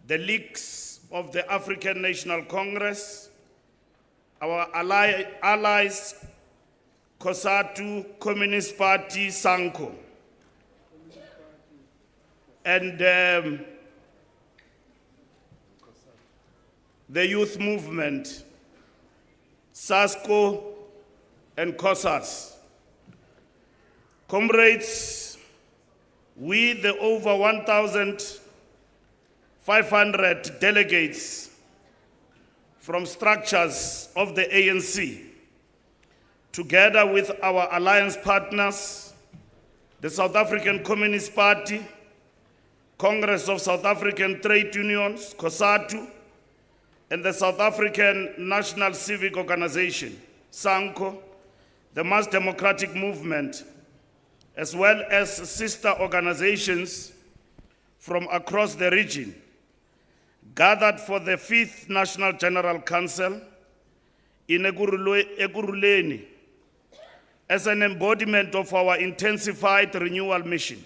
the leaks of the African National Congress, our allies, COSATU, Communist Party, SANCO, and the youth movement, SASCO and COSAS. Comrades, we, the over 1,500 delegates from structures of the ANC, together with our alliance partners, the South African Communist Party, Congress of South African Trade Unions, COSATU, and the South African National Civic Organization, SANCO, the Mass Democratic Movement, as well as sister organizations from across the region, gathered for the 5th National General Council in Ekurhuleni as an embodiment of our intensified renewal mission.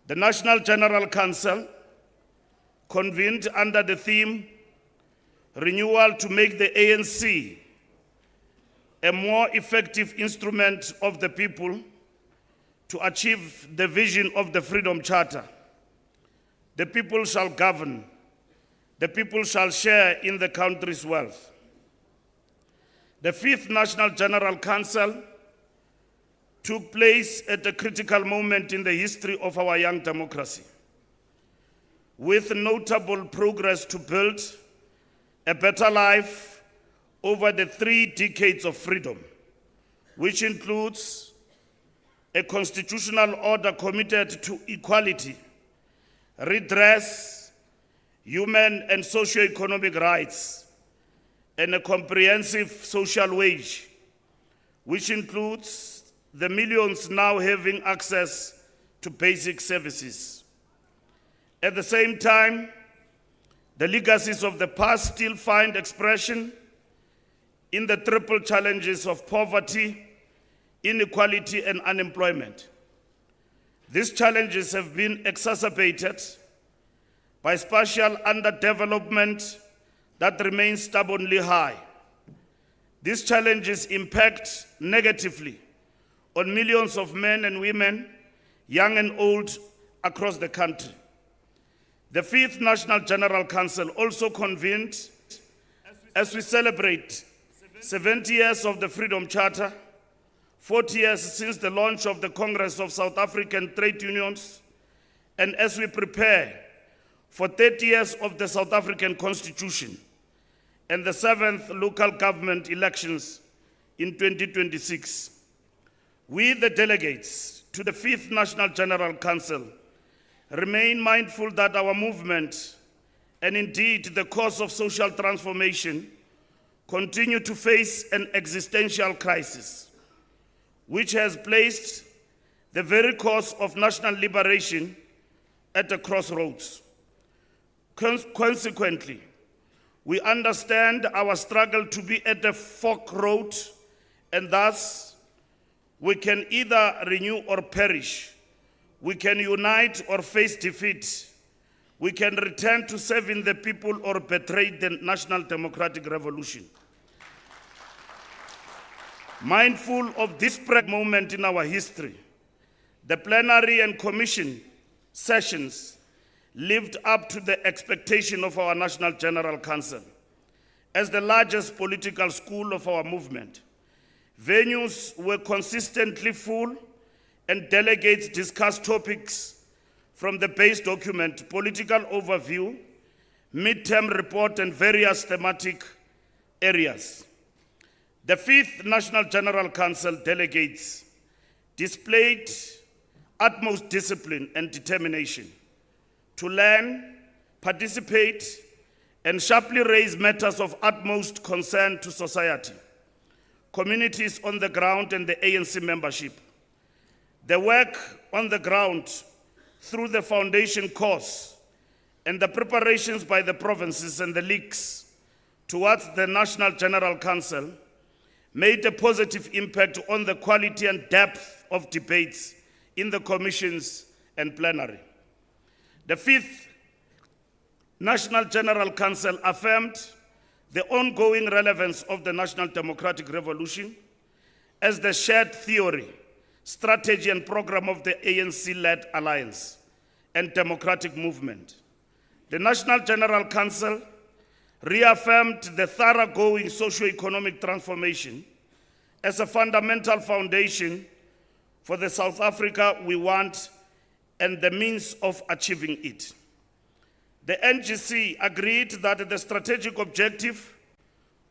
The National General Council convened under the theme Renewal to make the ANC a more effective instrument of the people to achieve the vision of the Freedom Charter. The people shall govern, the people shall share in the country's wealth. The 5th National General Council took place at a critical moment in the history of our young democracy, with notable progress to build a better life over the 3 decades of freedom, which includes a constitutional order committed to equality, redress, human and socio-economic rights, and a comprehensive social wage, which includes the millions now having access to basic services. At the same time, the legacies of the past still find expression in the triple challenges of poverty, inequality, and unemployment. These challenges have been exacerbated by spatial underdevelopment that remains stubbornly high. These challenges impact negatively on millions of men and women, young and old, across the country. The 5th National General Council also convened as we celebrate 70 years of the Freedom Charter, 40 years since the launch of the Congress of South African Trade Unions, and as we prepare for 30 years of the South African Constitution and the 7th local government elections in 2026. We, the delegates to the 5th National General Council, remain mindful that our movement, and indeed the cause of social transformation, continue to face an existential crisis, which has placed the very cause of national liberation at a crossroads. Consequently, we understand our struggle to be at a fork road, and thus we can either renew or perish. We can unite or face defeat. We can return to serving the people or betray the National Democratic Revolution. Mindful of this moment in our history, the plenary and commission sessions lived up to the expectation of our National General Council. As the largest political school of our movement, venues were consistently full and delegates discussed topics from the base document, political overview, midterm report, and various thematic areas. The 5th National General Council delegates displayed utmost discipline and determination to learn, participate, and sharply raise matters of utmost concern to society, communities on the ground, and the ANC membership. The work on the ground through the foundation course and the preparations by the provinces and the leagues towards the National General Council made a positive impact on the quality and depth of debates in the commissions and plenary. The 5th National General Council affirmed the ongoing relevance of the National Democratic Revolution as the shared theory, strategy, and program of the ANC-led alliance and democratic movement. The National General Council reaffirmed the thoroughgoing socio-economic transformation as a fundamental foundation for the South Africa we want and the means of achieving it. The NGC agreed that the strategic objective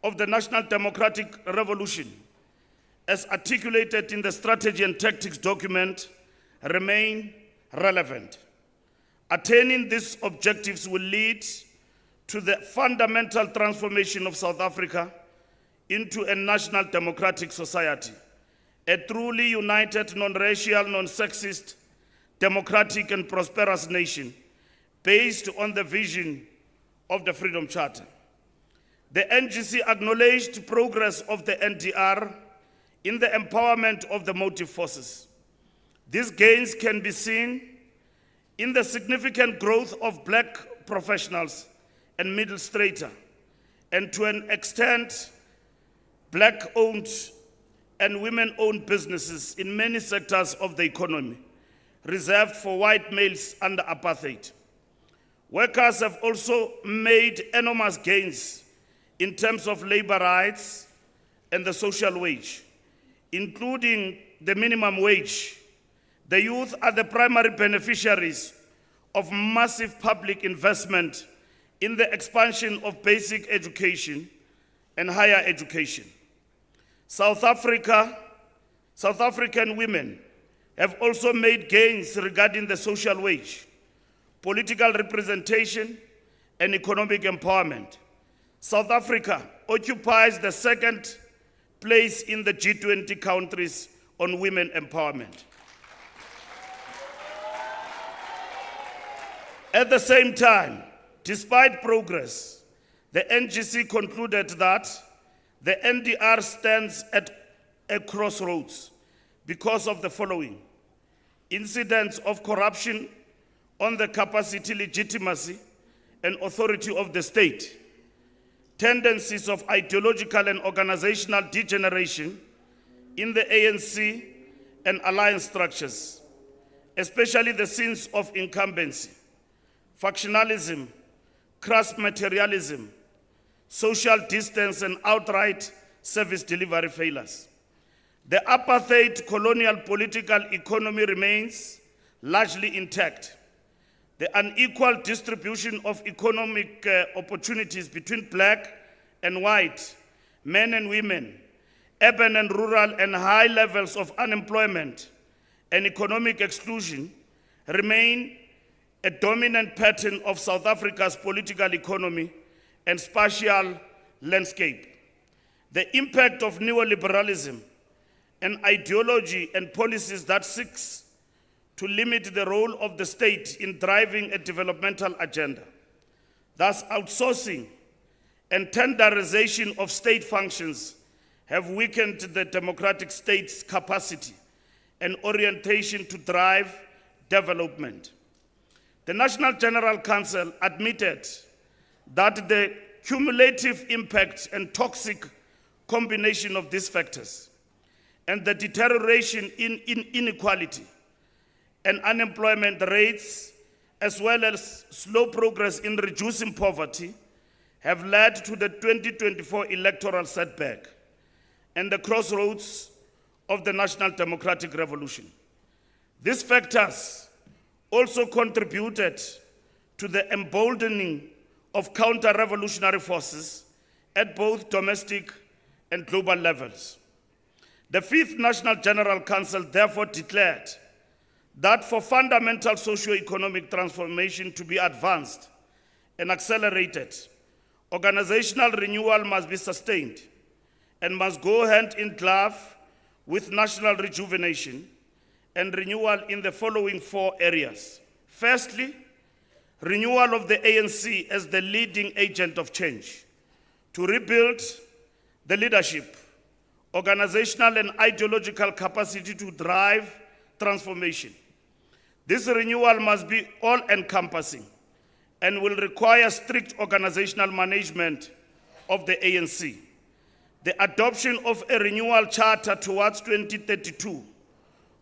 of the National Democratic Revolution, as articulated in the strategy and tactics document, remain relevant. Attaining these objectives will lead to the fundamental transformation of South Africa into a national democratic society, a truly united, non-racial, non-sexist, democratic and prosperous nation based on the vision of the Freedom Charter. The NGC acknowledged progress of the NDR in the empowerment of the motive forces. These gains can be seen in the significant growth of black professionals and middle strata, and to an extent, black-owned and women-owned businesses in many sectors of the economy, reserved for white males under apartheid. Workers have also made enormous gains in terms of labor rights and the social wage, including the minimum wage. The youth are the primary beneficiaries of massive public investment in the expansion of basic education and higher education. South African women have also made gains regarding the social wage, political representation, and economic empowerment. South Africa occupies the second place in the G20 countries on women empowerment. At the same time, despite progress, the NGC concluded that the NDR stands at a crossroads because of the following: incidents of corruption on the capacity, legitimacy, and authority of the state, tendencies of ideological and organizational degeneration in the ANC and alliance structures, especially the sins of incumbency, factionalism, crass materialism, social distance, and outright service delivery failures. The apartheid colonial political economy remains largely intact. The unequal distribution of economic opportunities between black and white, men and women, urban and rural, and high levels of unemployment and economic exclusion remain a dominant pattern of South Africa's political economy and spatial landscape. The impact of neoliberalism, an ideology and policies that seeks to limit the role of the state in driving a developmental agenda, thus outsourcing and tenderization of state functions, have weakened the democratic state's capacity and orientation to drive development. The National General Council admitted that the cumulative impact and toxic combination of these factors and the deterioration in inequality and unemployment rates, as well as slow progress in reducing poverty, have led to the 2024 electoral setback and the crossroads of the National Democratic Revolution. These factors also contributed to the emboldening of counter-revolutionary forces at both domestic and global levels. The Fifth National General Council therefore declared that for fundamental socio-economic transformation to be advanced and accelerated, organizational renewal must be sustained and must go hand in glove with national rejuvenation and renewal in the following 4 areas. Firstly, renewal of the ANC as the leading agent of change, to rebuild the leadership, organizational and ideological capacity to drive transformation. This renewal must be all-encompassing and will require strict organizational management of the ANC. The adoption of a renewal charter towards 2032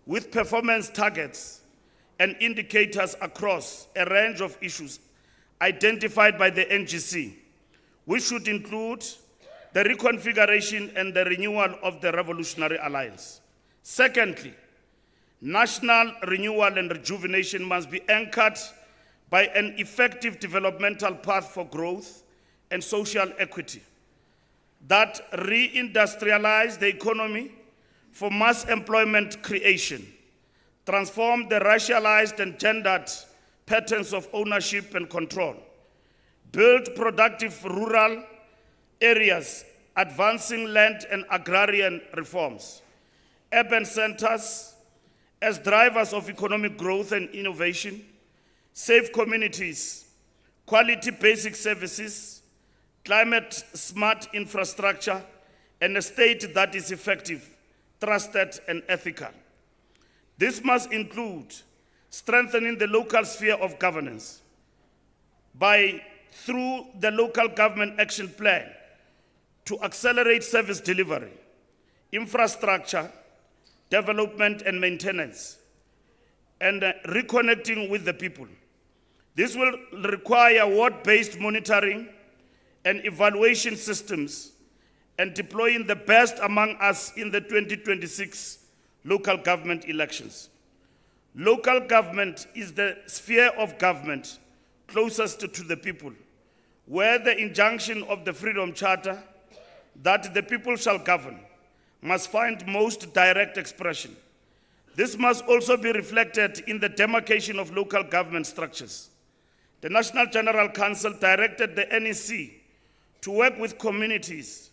with performance targets and indicators across a range of issues identified by the NGC, which should include the reconfiguration and the renewal of the Revolutionary Alliance. Secondly, national renewal and rejuvenation must be anchored by an effective developmental path for growth and social equity that re-industrialize the economy for mass employment creation, transform the racialized and gendered patterns of ownership and control, build productive rural areas, advancing land and agrarian reforms, urban centers as drivers of economic growth and innovation, safe communities, quality basic services, climate-smart infrastructure, and a state that is effective, trusted, and ethical. This must include strengthening the local sphere of governance through the local government action plan to accelerate service delivery, infrastructure, development and maintenance, and reconnecting with the people. This will require ward-based monitoring and evaluation systems and deploying the best among us in the 2026 local government elections. Local government is the sphere of government closest to the people, where the injunction of the Freedom Charter that the people shall govern must find most direct expression. This must also be reflected in the demarcation of local government structures. The National General Council directed the NEC to work with communities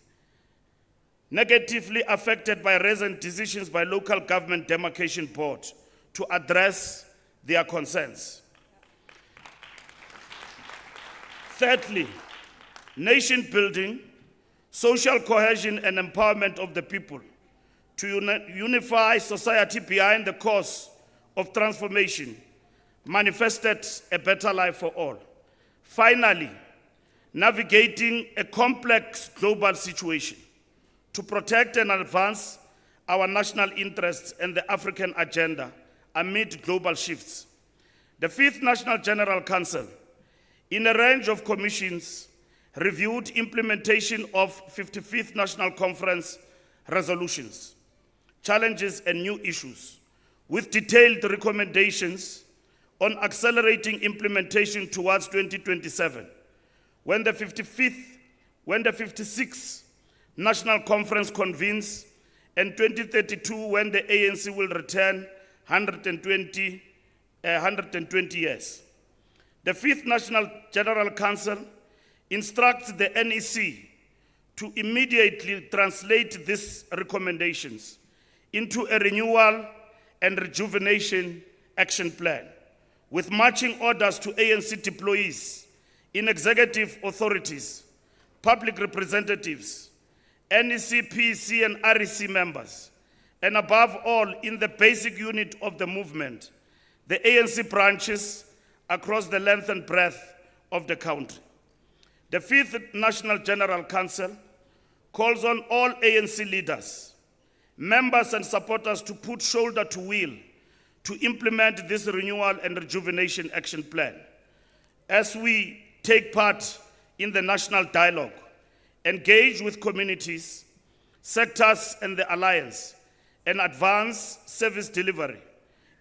negatively affected by recent decisions by local government demarcation board to address their concerns. Thirdly, nation building, social cohesion and empowerment of the people to unify society behind the cause of transformation manifested a better life for all. Finally, navigating a complex global situation to protect and advance our national interests and the African agenda amid global shifts. The Fifth National General Council, in a range of commissions, reviewed implementation of 55th National Conference resolutions, challenges and new issues, with detailed recommendations on accelerating implementation towards 2027, when the 56th National Conference convenes, and 2032 when the ANC will return 120 years. The Fifth National General Council instructs the NEC to immediately translate these recommendations into a renewal and rejuvenation action plan, with marching orders to ANC deployees in executive authorities, public representatives, NEC, PEC, and REC members, and above all, in the basic unit of the movement, the ANC branches across the length and breadth of the country. The Fifth National General Council calls on all ANC leaders, members, and supporters to put shoulder to wheel to implement this renewal and rejuvenation action plan. As we take part in the national dialogue, engage with communities, sectors, and the alliance, and advance service delivery,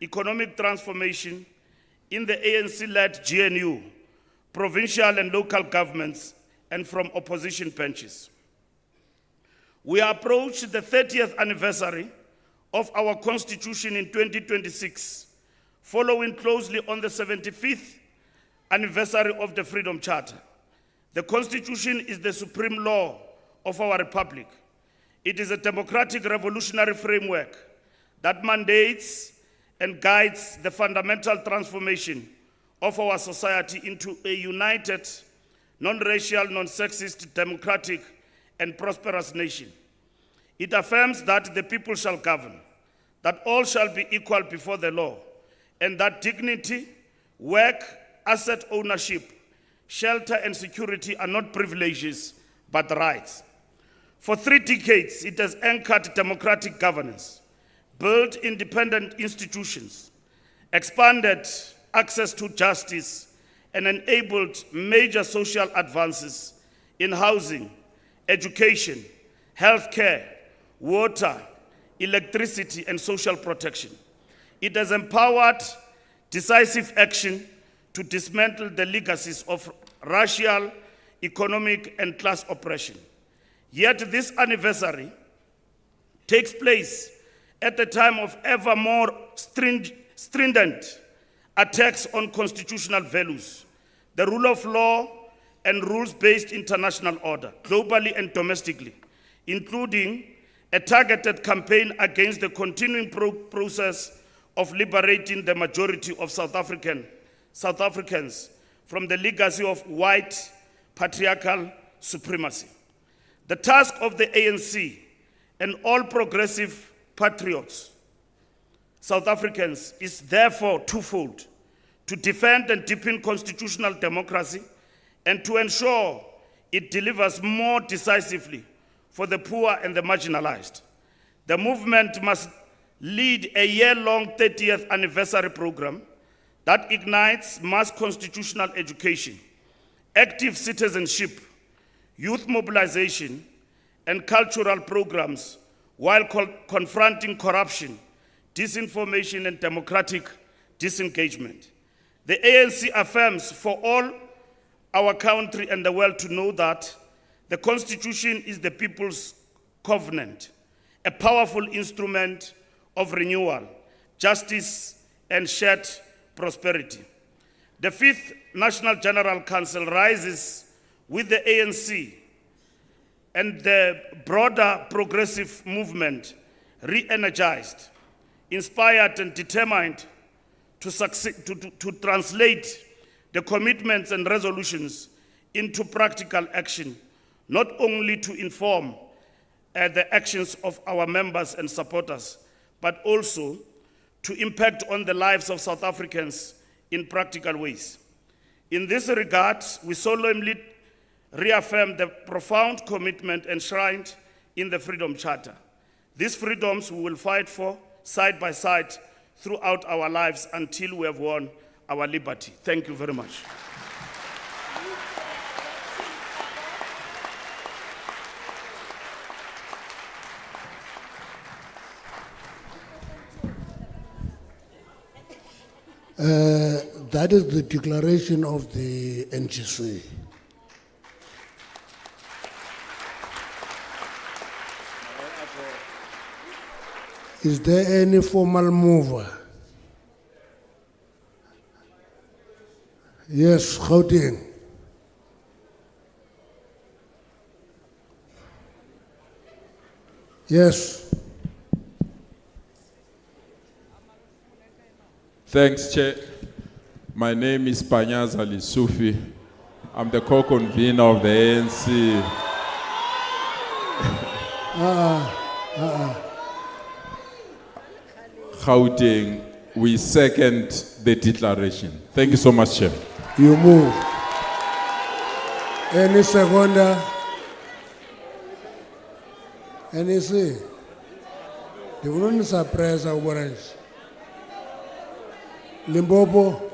economic transformation in the ANC-led GNU, provincial and local governments, and from opposition benches. We approach the 30th anniversary of our Constitution in 2026, following closely on the 75th anniversary of the Freedom Charter. The Constitution is the supreme law of our republic. It is a democratic revolutionary framework that mandates and guides the fundamental transformation of our society into a united, non-racial, non-sexist, democratic, and prosperous nation. It affirms that the people shall govern, that all shall be equal before the law, and that dignity, work, asset ownership, shelter and security are not privileges, but rights. For 3 decades, it has anchored democratic governance, built independent institutions, expanded access to justice, and enabled major social advances in housing, education, healthcare, water, electricity, and social protection. It has empowered decisive action to dismantle the legacies of racial, economic, and class oppression. Yet this anniversary takes place at a time of ever more stringent attacks on constitutional values, the rule of law, and rules-based international order, globally and domestically, including a targeted campaign against the continuing process of liberating the majority of South Africans from the legacy of white patriarchal supremacy. The task of the ANC and all progressive patriots, South Africans, is therefore twofold: to defend and deepen constitutional democracy and to ensure it delivers more decisively for the poor and the marginalized. The movement must lead a year-long 30th anniversary program that ignites mass constitutional education, active citizenship, youth mobilization, and cultural programs while confronting corruption, disinformation, and democratic disengagement. The ANC affirms for all our country and the world to know that the Constitution is the people's covenant, a powerful instrument of renewal, justice, and shared prosperity. The 5th National General Council rises with the ANC and the broader progressive movement re-energized, inspired, and determined to translate the commitments and resolutions into practical action, not only to inform the actions of our members and supporters, but also to impact on the lives of South Africans in practical ways. In this regard, we solemnly reaffirm the profound commitment enshrined in the Freedom Charter. These freedoms we will fight for side by side throughout our lives until we have won our liberty. Thank you very much. That is the declaration of the NGC. Is there any formal mover? Yes, Gauteng. Yes. Thanks, Chair. My name is Panyaz Ali Sufi. I'm the co-convener of the ANC. Gauteng, we second the declaration. Thank you so much, Chair. You move. Any seconder? Any say? The one is a press of orange. Limpopo.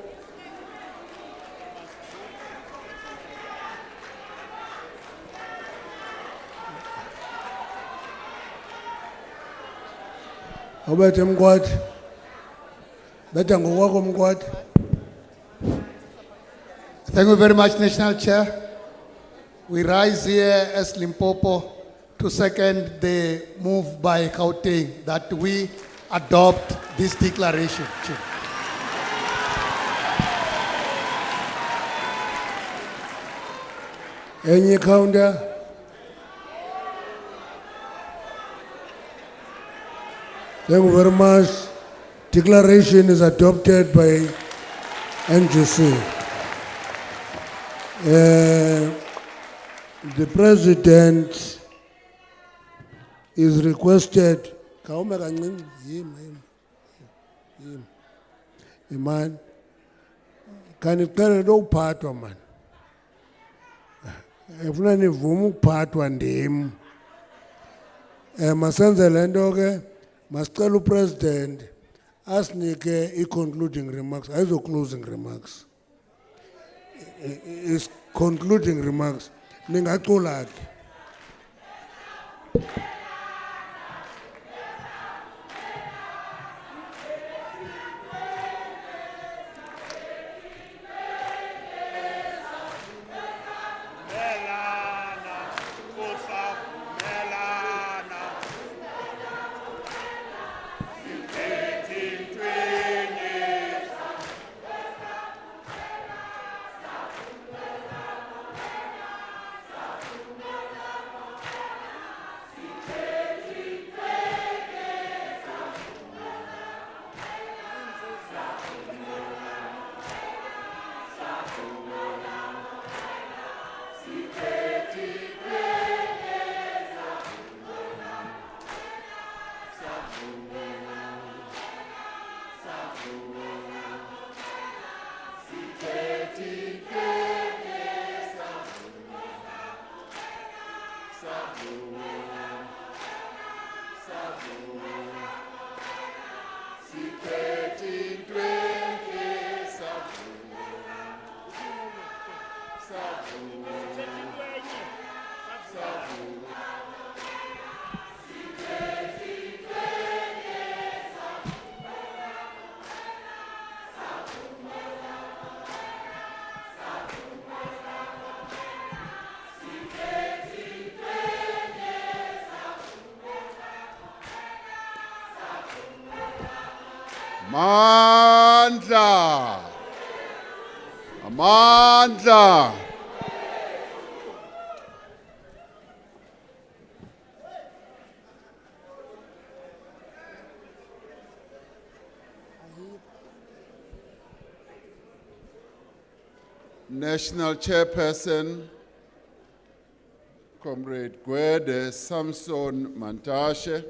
How about him, God? Better go walk him, God. Thank you very much, National Chair. We rise here as Limpopo to second the move by Gauteng that we adopt this declaration, Chair. Any counter? Thank you very much. Declaration is adopted by NGC. The President is requested. Man, can it turn no part of man? Ufuna nivume ukuphathwa ndim. Masenze lento ke masicela upresident asinike i-concluding remarks, ayizo closing remarks. Is concluding remarks. Ningacula ke. Melana, Kosa, Melana. Amandla. Amandla. National Chairperson, Comrade Gwede Samson Mantashe.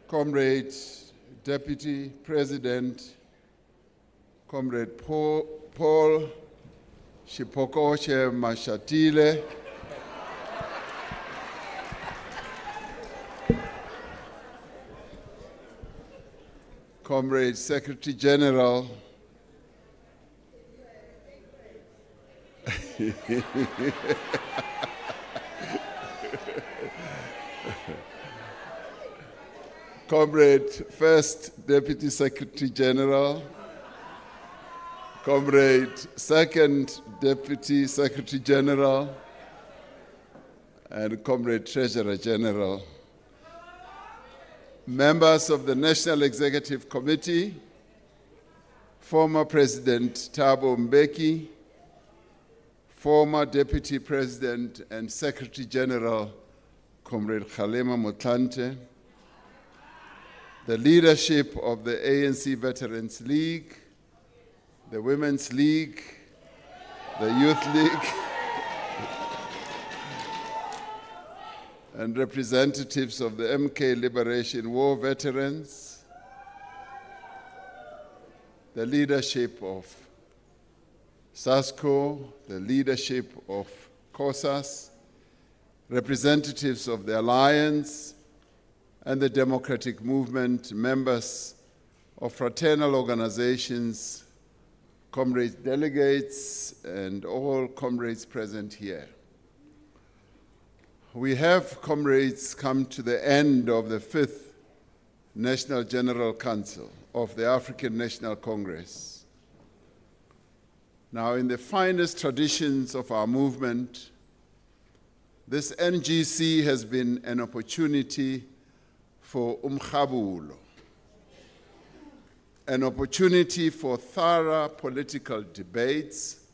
Comrade Deputy President, Comrade Paul Shipokoshe Mashatile. Comrade Secretary General, Comrade First Deputy Secretary General, Comrade Second Deputy Secretary General, and Comrade Treasurer General, members of the National Executive Committee, former President Thabo Mbeki, former Deputy President and Secretary General, Comrade Kgalema Motlanthe, the leadership of the ANC Veterans League, the Women's League, the Youth League, and representatives of the MK Liberation War veterans, the leadership of SASCO, the leadership of COSAS, representatives of the Alliance and the Democratic Movement, members of fraternal organizations, comrades delegates, and all comrades present here. We have, comrades, come to the end of the 5th National General Council of the African National Congress. Now, in the finest traditions of our movement, this NGC has been an opportunity for umkhabulo, an opportunity for thorough political debates.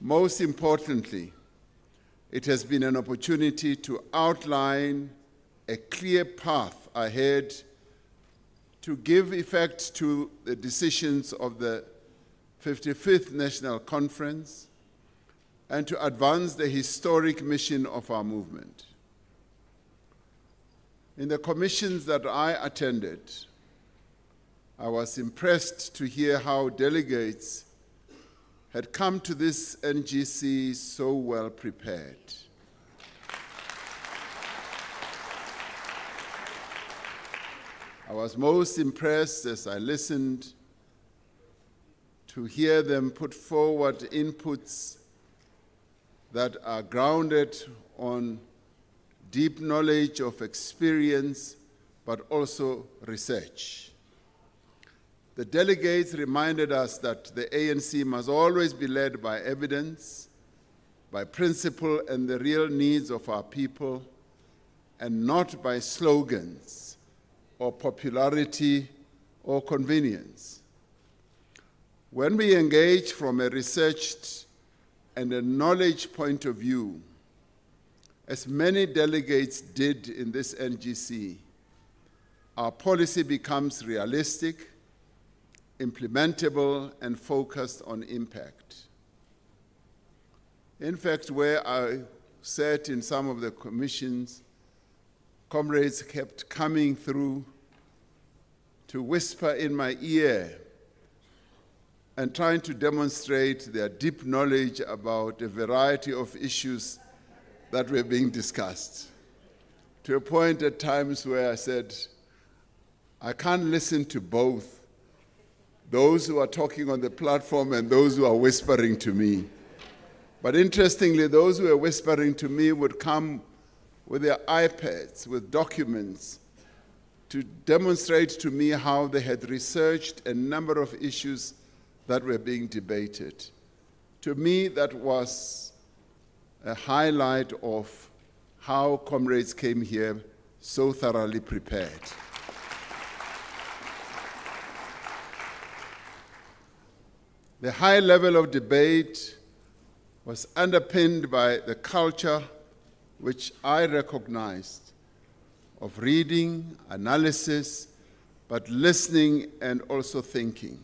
Most importantly, it has been an opportunity to outline a clear path ahead to give effect to the decisions of the 55th National Conference and to advance the historic mission of our movement. In the commissions that I attended, I was impressed to hear how delegates had come to this NGC so well prepared. I was most impressed as I listened to hear them put forward inputs that are grounded on deep knowledge of experience, but also research. The delegates reminded us that the ANC must always be led by evidence, by principle and the real needs of our people, and not by slogans or popularity or convenience. When we engage from a researched and a knowledge point of view, as many delegates did in this NGC, our policy becomes realistic, implementable, and focused on impact. In fact, where I sat in some of the commissions, comrades kept coming through to whisper in my ear and trying to demonstrate their deep knowledge about a variety of issues that were being discussed, to a point at times where I said, I can't listen to both those who are talking on the platform and those who are whispering to me. But interestingly, those who are whispering to me would come with their iPads, with documents, to demonstrate to me how they had researched a number of issues that were being debated. To me, that was a highlight of how comrades came here so thoroughly prepared. The high level of debate was underpinned by the culture which I recognized of reading, analysis, but listening and also thinking.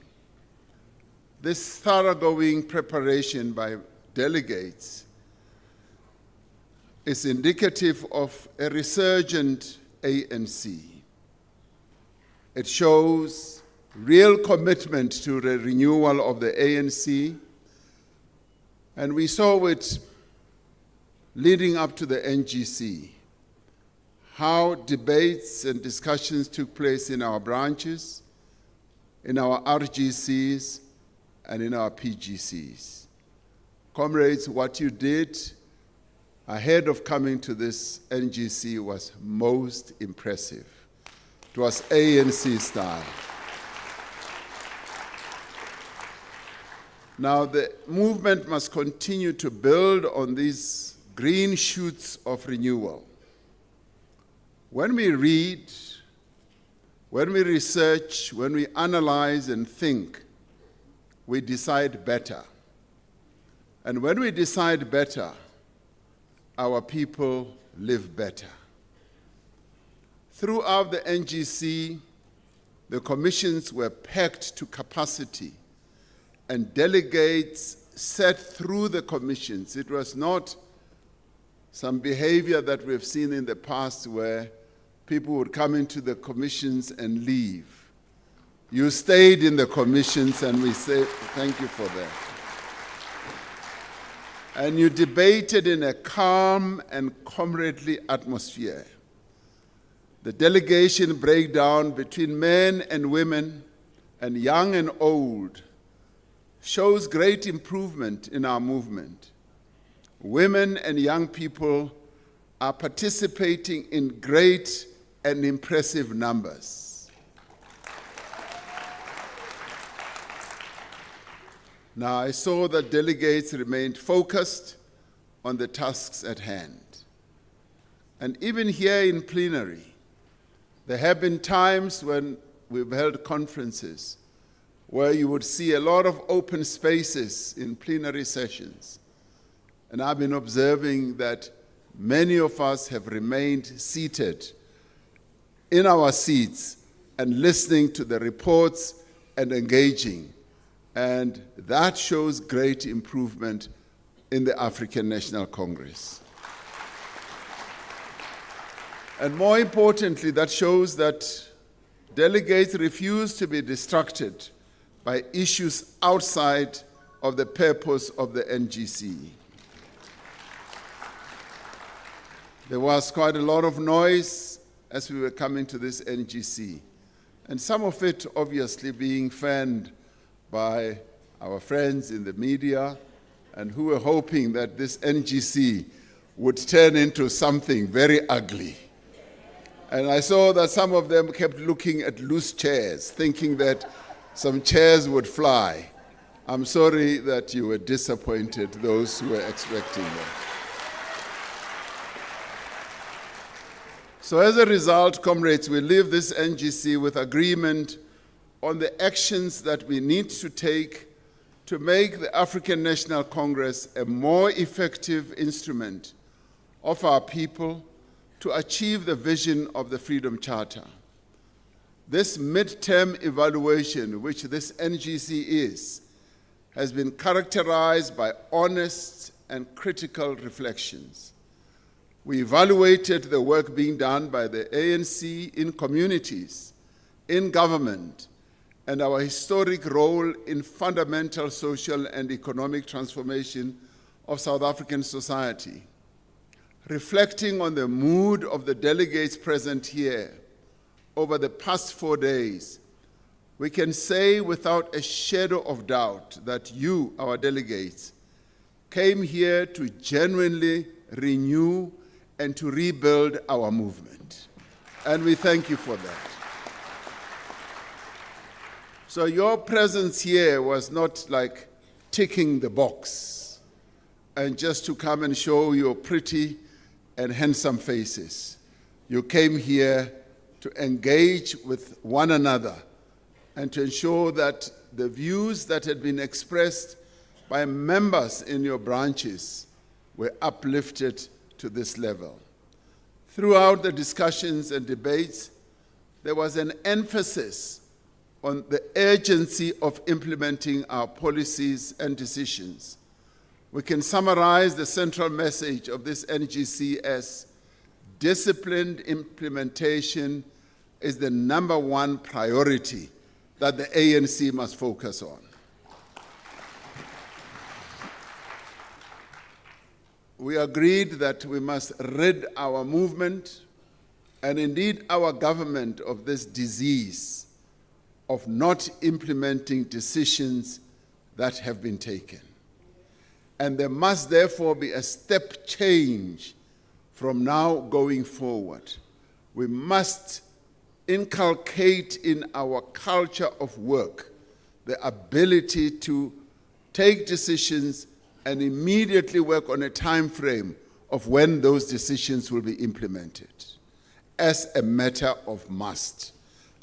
This thoroughgoing preparation by delegates is indicative of a resurgent ANC. It shows real commitment to the renewal of the ANC, and we saw it leading up to the NGC, how debates and discussions took place in our branches, in our RGCs, and in our PGCs. Comrades, what you did ahead of coming to this NGC was most impressive. It was ANC style. Now, the movement must continue to build on these green shoots of renewal. When we read, when we research, when we analyze and think, we decide better. And when we decide better, our people live better. Throughout the NGC, the commissions were packed to capacity, and delegates sat through the commissions. It was not some behavior that we've seen in the past where people would come into the commissions and leave. You stayed in the commissions, and we say thank you for that. And you debated in a calm and comradely atmosphere. The delegation breakdown between men and women and young and old shows great improvement in our movement. Women and young people are participating in great and impressive numbers. Now, I saw that delegates remained focused on the tasks at hand. And even here in plenary, there have been times when we've held conferences where you would see a lot of open spaces in plenary sessions. And I've been observing that many of us have remained seated in our seats and listening to the reports and engaging. And that shows great improvement in the African National Congress. And more importantly, that shows that delegates refused to be distracted by issues outside of the purpose of the NGC. There was quite a lot of noise as we were coming to this NGC, and some of it obviously being fanned by our friends in the media and who were hoping that this NGC would turn into something very ugly. And I saw that some of them kept looking at loose chairs, thinking that some chairs would fly. I'm sorry that you were disappointed, those who were expecting that. So as a result, comrades, we leave this NGC with agreement on the actions that we need to take to make the African National Congress a more effective instrument of our people to achieve the vision of the Freedom Charter. This midterm evaluation, which this NGC is, has been characterized by honest and critical reflections. We evaluated the work being done by the ANC in communities, in government, and our historic role in fundamental social and economic transformation of South African society. Reflecting on the mood of the delegates present here over the past 4 days, we can say without a shadow of doubt that you, our delegates, came here to genuinely renew and to rebuild our movement. And we thank you for that. So your presence here was not like ticking the box and just to come and show your pretty and handsome faces. You came here to engage with one another and to ensure that the views that had been expressed by members in your branches were uplifted to this level. Throughout the discussions and debates, there was an emphasis on the urgency of implementing our policies and decisions. We can summarize the central message of this NGC as disciplined implementation is the #1 priority that the ANC must focus on. We agreed that we must rid our movement and indeed our government of this disease of not implementing decisions that have been taken. And there must therefore be a step change from now going forward. We must inculcate in our culture of work the ability to take decisions and immediately work on a time frame of when those decisions will be implemented as a matter of must.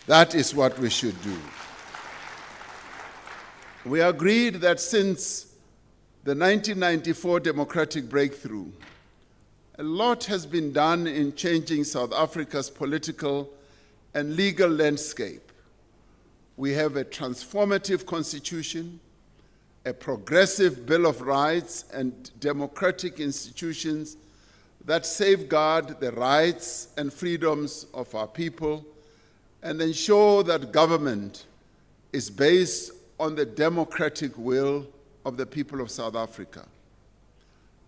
That is what we should do. We agreed that since the 1994 democratic breakthrough, a lot has been done in changing South Africa's political and legal landscape. We have a transformative constitution, a progressive Bill of Rights, and democratic institutions that safeguard the rights and freedoms of our people and ensure that government is based on the democratic will of the people of South Africa.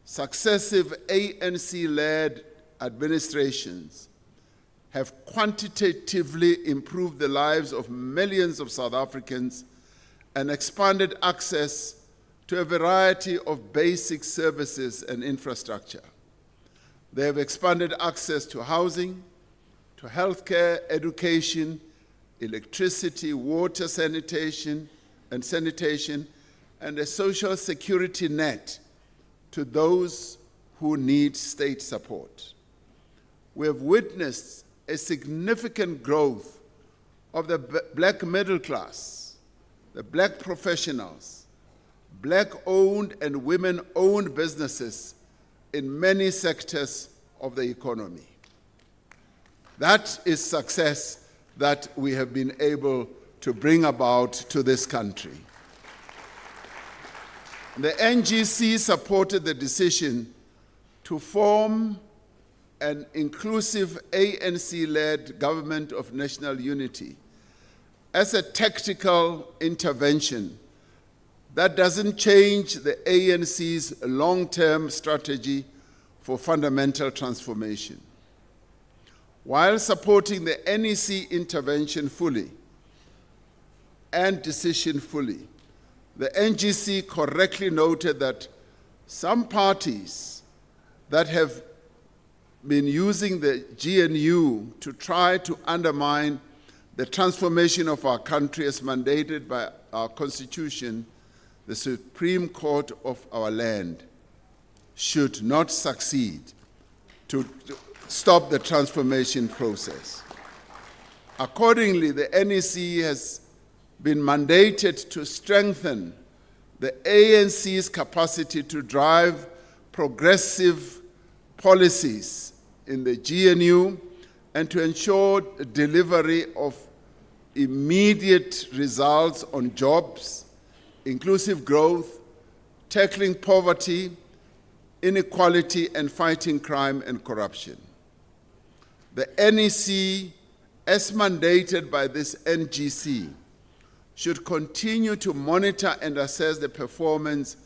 Successive ANC-led administrations have quantitatively improved the lives of millions of South Africans and expanded access to a variety of basic services and infrastructure. They have expanded access to housing, to healthcare, education, electricity, water, sanitation, and a social security net to those who need state support. We have witnessed a significant growth of the black middle class, the black professionals, black-owned and women-owned businesses in many sectors of the economy. That is success that we have been able to bring about to this country. The NGC supported the decision to form an inclusive ANC-led government of national unity as a tactical intervention that doesn't change the ANC's long-term strategy for fundamental transformation. While supporting the NEC intervention fully and decision fully, the NGC correctly noted that some parties that have been using the GNU to try to undermine the transformation of our country as mandated by our Constitution, the Supreme Court of our land, should not succeed to stop the transformation process. Accordingly, the NEC has been mandated to strengthen the ANC's capacity to drive progressive policies in the GNU and to ensure delivery of immediate results on jobs, inclusive growth, tackling poverty, inequality, and fighting crime and corruption. The NEC, as mandated by this NGC, should continue to monitor and assess the performance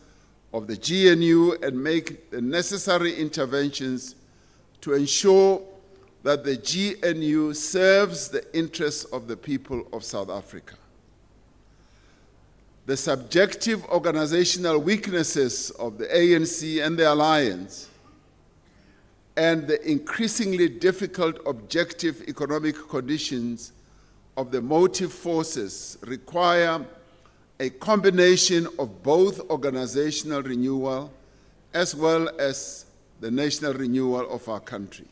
of the GNU and make the necessary interventions to ensure that the GNU serves the interests of the people of South Africa. The subjective organizational weaknesses of the ANC and the Alliance and the increasingly difficult objective economic conditions of the motive forces require a combination of both organizational renewal as well as the national renewal of our country.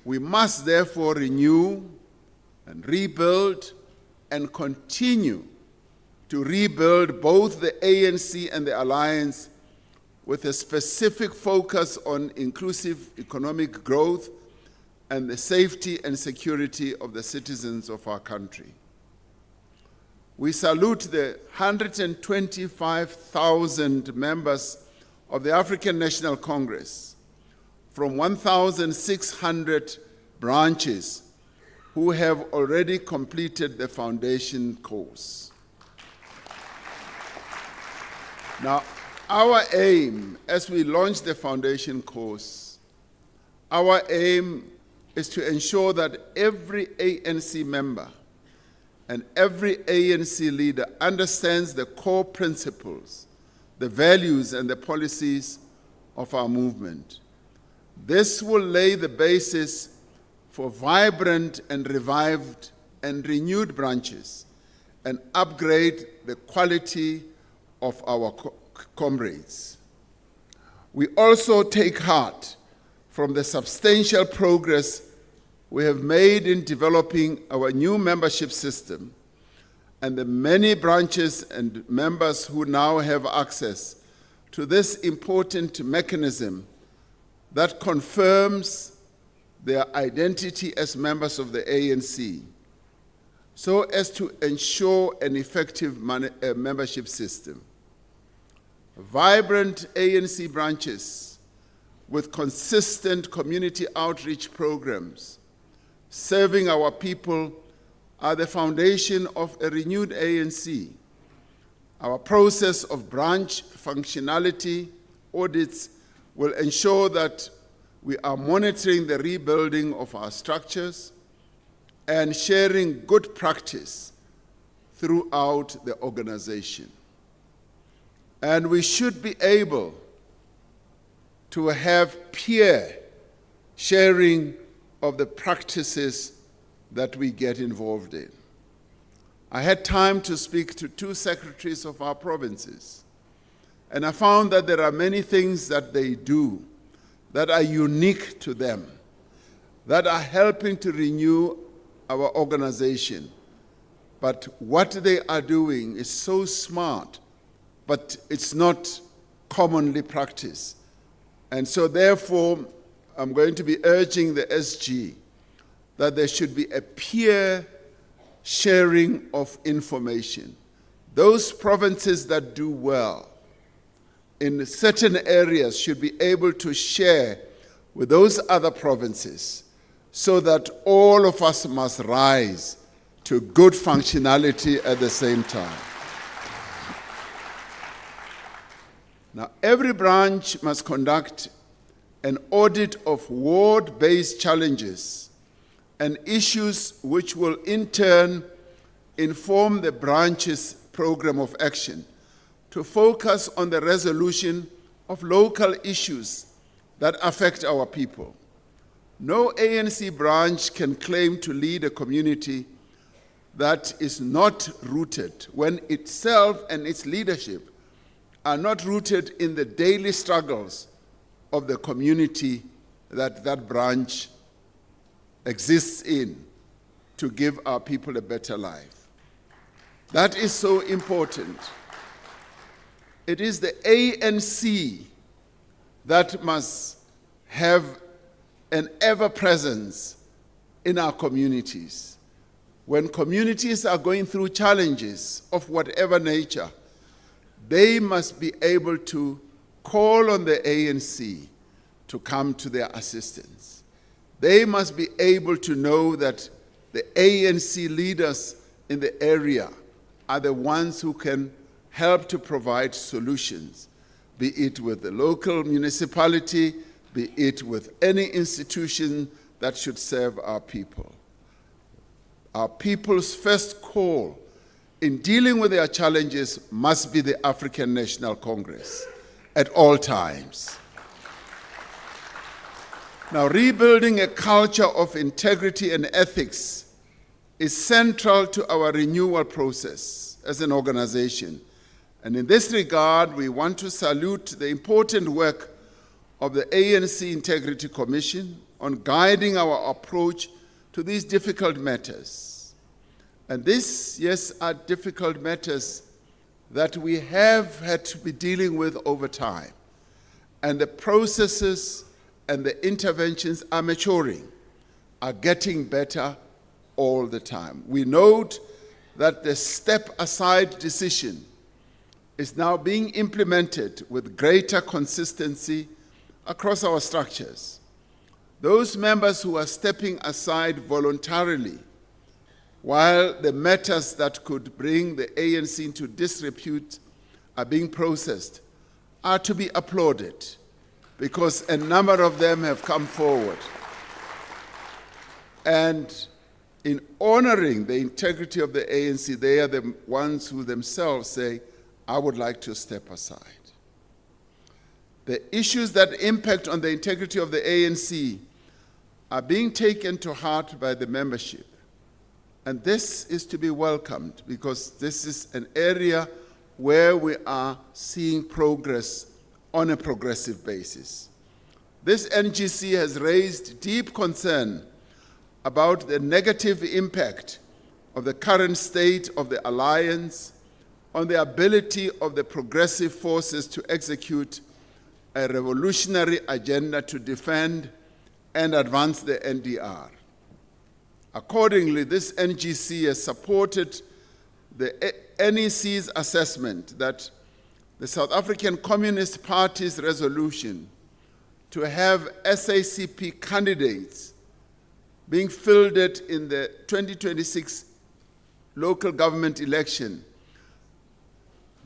We must therefore renew and rebuild and continue to rebuild both the ANC and the Alliance with a specific focus on inclusive economic growth and the safety and security of the citizens of our country. We salute the 125,000 members of the African National Congress from 1,600 branches who have already completed the foundation course. Now, our aim as we launch the foundation course, our aim is to ensure that every ANC member and every ANC leader understands the core principles, the values, and the policies of our movement. This will lay the basis for vibrant and revived and renewed branches and upgrade the quality of our comrades. We also take heart from the substantial progress we have made in developing our new membership system and the many branches and members who now have access to this important mechanism that confirms their identity as members of the ANC, so as to ensure an effective membership system. Vibrant ANC branches with consistent community outreach programs serving our people are the foundation of a renewed ANC. Our process of branch functionality audits will ensure that we are monitoring the rebuilding of our structures and sharing good practice throughout the organization. And we should be able to have peer sharing of the practices that we get involved in. I had time to speak to 2 secretaries of our provinces, and I found that there are many things that they do that are unique to them, that are helping to renew our organization. But what they are doing is so smart, but it's not commonly practiced. And so therefore, I'm going to be urging the SG that there should be a peer sharing of information. Those provinces that do well in certain areas should be able to share with those other provinces so that all of us must rise to good functionality at the same time. Now, every branch must conduct an audit of ward-based challenges and issues which will in turn inform the branch's program of action to focus on the resolution of local issues that affect our people. No ANC branch can claim to lead a community that is not rooted, when itself and its leadership are not rooted in the daily struggles of the community that that branch exists in to give our people a better life. That is so important. It is the ANC that must have an ever-presence in our communities. When communities are going through challenges of whatever nature, they must be able to call on the ANC to come to their assistance. They must be able to know that the ANC leaders in the area are the ones who can help to provide solutions, be it with the local municipality, be it with any institution that should serve our people. Our people's first call in dealing with their challenges must be the African National Congress at all times. Now, rebuilding a culture of integrity and ethics is central to our renewal process as an organization. And in this regard, we want to salute the important work of the ANC Integrity Commission on guiding our approach to these difficult matters. And these, yes, are difficult matters that we have had to be dealing with over time. And the processes and the interventions are maturing, are getting better all the time. We note that the step-aside decision is now being implemented with greater consistency across our structures. Those members who are stepping aside voluntarily, while the matters that could bring the ANC into disrepute are being processed, are to be applauded, because a number of them have come forward. And in honoring the integrity of the ANC, they are the ones who themselves say, I would like to step aside. The issues that impact on the integrity of the ANC are being taken to heart by the membership. And this is to be welcomed, because this is an area where we are seeing progress on a progressive basis. This NGC has raised deep concern about the negative impact of the current state of the alliance on the ability of the progressive forces to execute a revolutionary agenda to defend and advance the NDR. Accordingly, this NGC has supported the NEC's assessment that the South African Communist Party's resolution to have SACP candidates being fielded in the 2026 local government election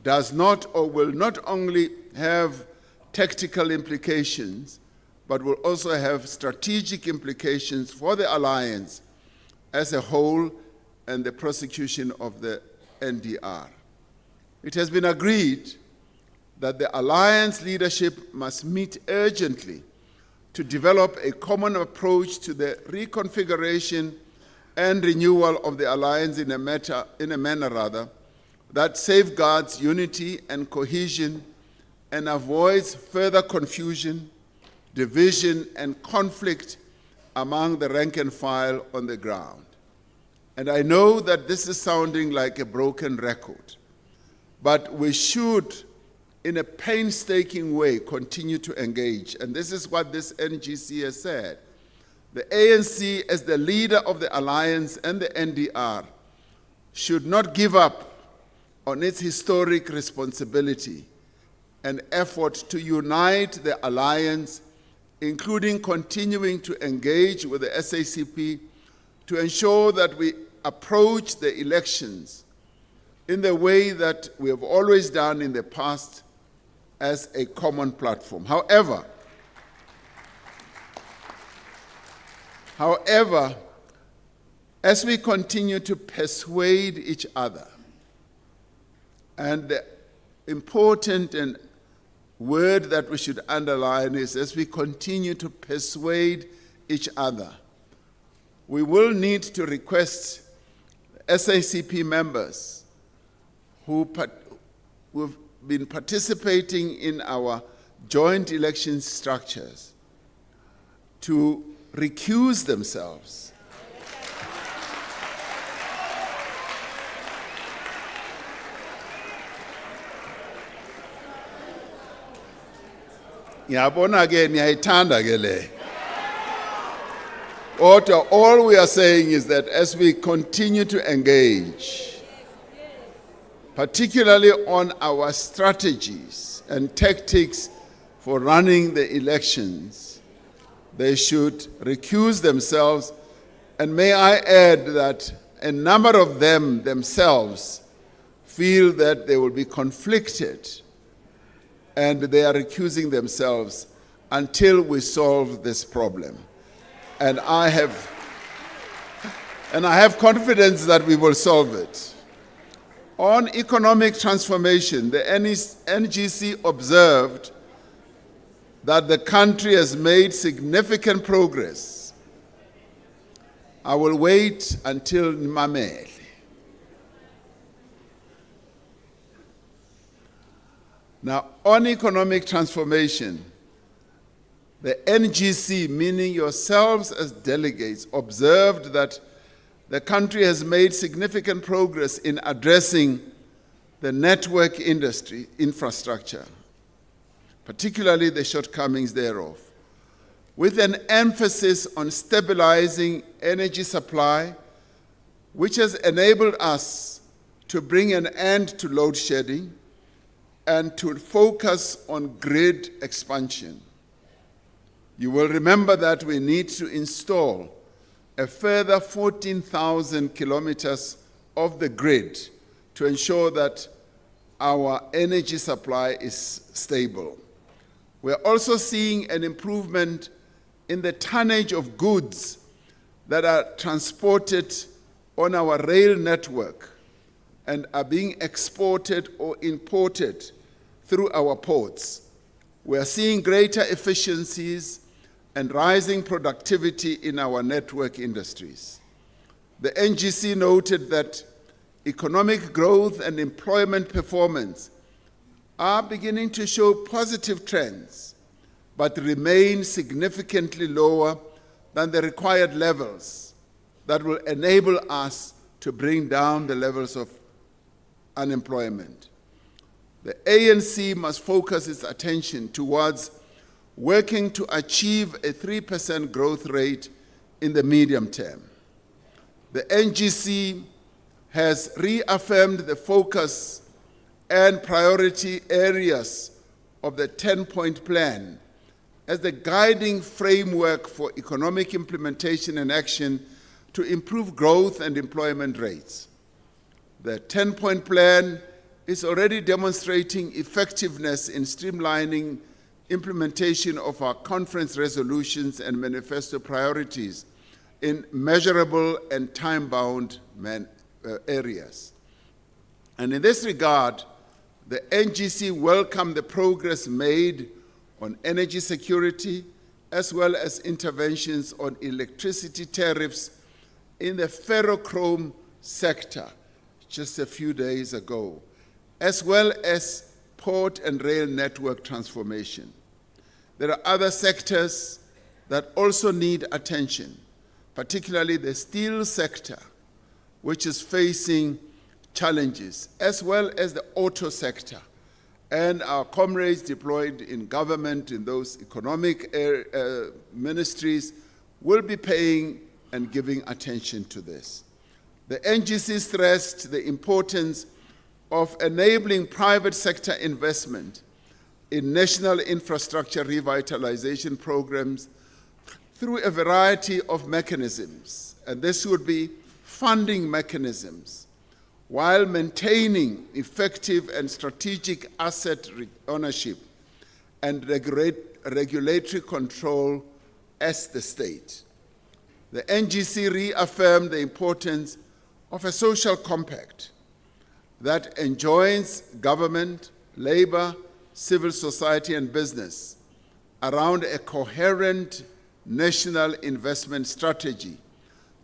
does not or will not only have tactical implications, but will also have strategic implications for the alliance as a whole and the prosecution of the NDR. It has been agreed that the alliance leadership must meet urgently to develop a common approach to the reconfiguration and renewal of the alliance in a manner that safeguards unity and cohesion and avoids further confusion, division, and conflict among the rank and file on the ground. And I know that this is sounding like a broken record, but we should, in a painstaking way, continue to engage. And this is what this NGC has said. The ANC, as the leader of the alliance and the NDR, should not give up on its historic responsibility and effort to unite the alliance, including continuing to engage with the SACP to ensure that we approach the elections in the way that we have always done in the past, as a common platform. However, as we continue to persuade each other, and the important and word that we should underline is, as we continue to persuade each other, we will need to request SACP members who've been participating in our joint election structures to recuse themselves. Ngiyabona ke niyayithanda ke le. All we are saying is that as we continue to engage, particularly on our strategies and tactics for running the elections, they should recuse themselves. And may I add that a number of them themselves feel that they will be conflicted, and they are recusing themselves until we solve this problem. And I have confidence that we will solve it. On economic transformation, the NGC observed that the country has made significant progress. I will wait until Mamele. Now, on economic transformation, the NGC, meaning yourselves as delegates, observed that the country has made significant progress in addressing the network industry infrastructure, particularly the shortcomings thereof, with an emphasis on stabilizing energy supply, which has enabled us to bring an end to load shedding and to focus on grid expansion. You will remember that we need to install a further 14,000 kilometers of the grid to ensure that our energy supply is stable. We're also seeing an improvement in the tonnage of goods that are transported on our rail network and are being exported or imported through our ports. We're seeing greater efficiencies and rising productivity in our network industries. The NGC noted that economic growth and employment performance are beginning to show positive trends, but remain significantly lower than the required levels that will enable us to bring down the levels of unemployment. The ANC must focus its attention towards working to achieve a 3% growth rate in the medium term. The NGC has reaffirmed the focus and priority areas of the 10-point plan as the guiding framework for economic implementation and action to improve growth and employment rates. The 10-point plan is already demonstrating effectiveness in streamlining implementation of our conference resolutions and manifesto priorities in measurable and time-bound areas. And in this regard, the NGC welcomed the progress made on energy security, as well as interventions on electricity tariffs in the ferrochrome sector just a few days ago, as well as port and rail network transformation. There are other sectors that also need attention, particularly the steel sector, which is facing challenges, as well as the auto sector. And our comrades deployed in government in those economic ministries will be paying and giving attention to this. The NGC stressed the importance of enabling private sector investment in national infrastructure revitalization programs through a variety of mechanisms. And this would be funding mechanisms while maintaining effective and strategic asset ownership and regulatory control as the state. The NGC reaffirmed the importance of a social compact that enjoins government, labor, civil society, and business around a coherent national investment strategy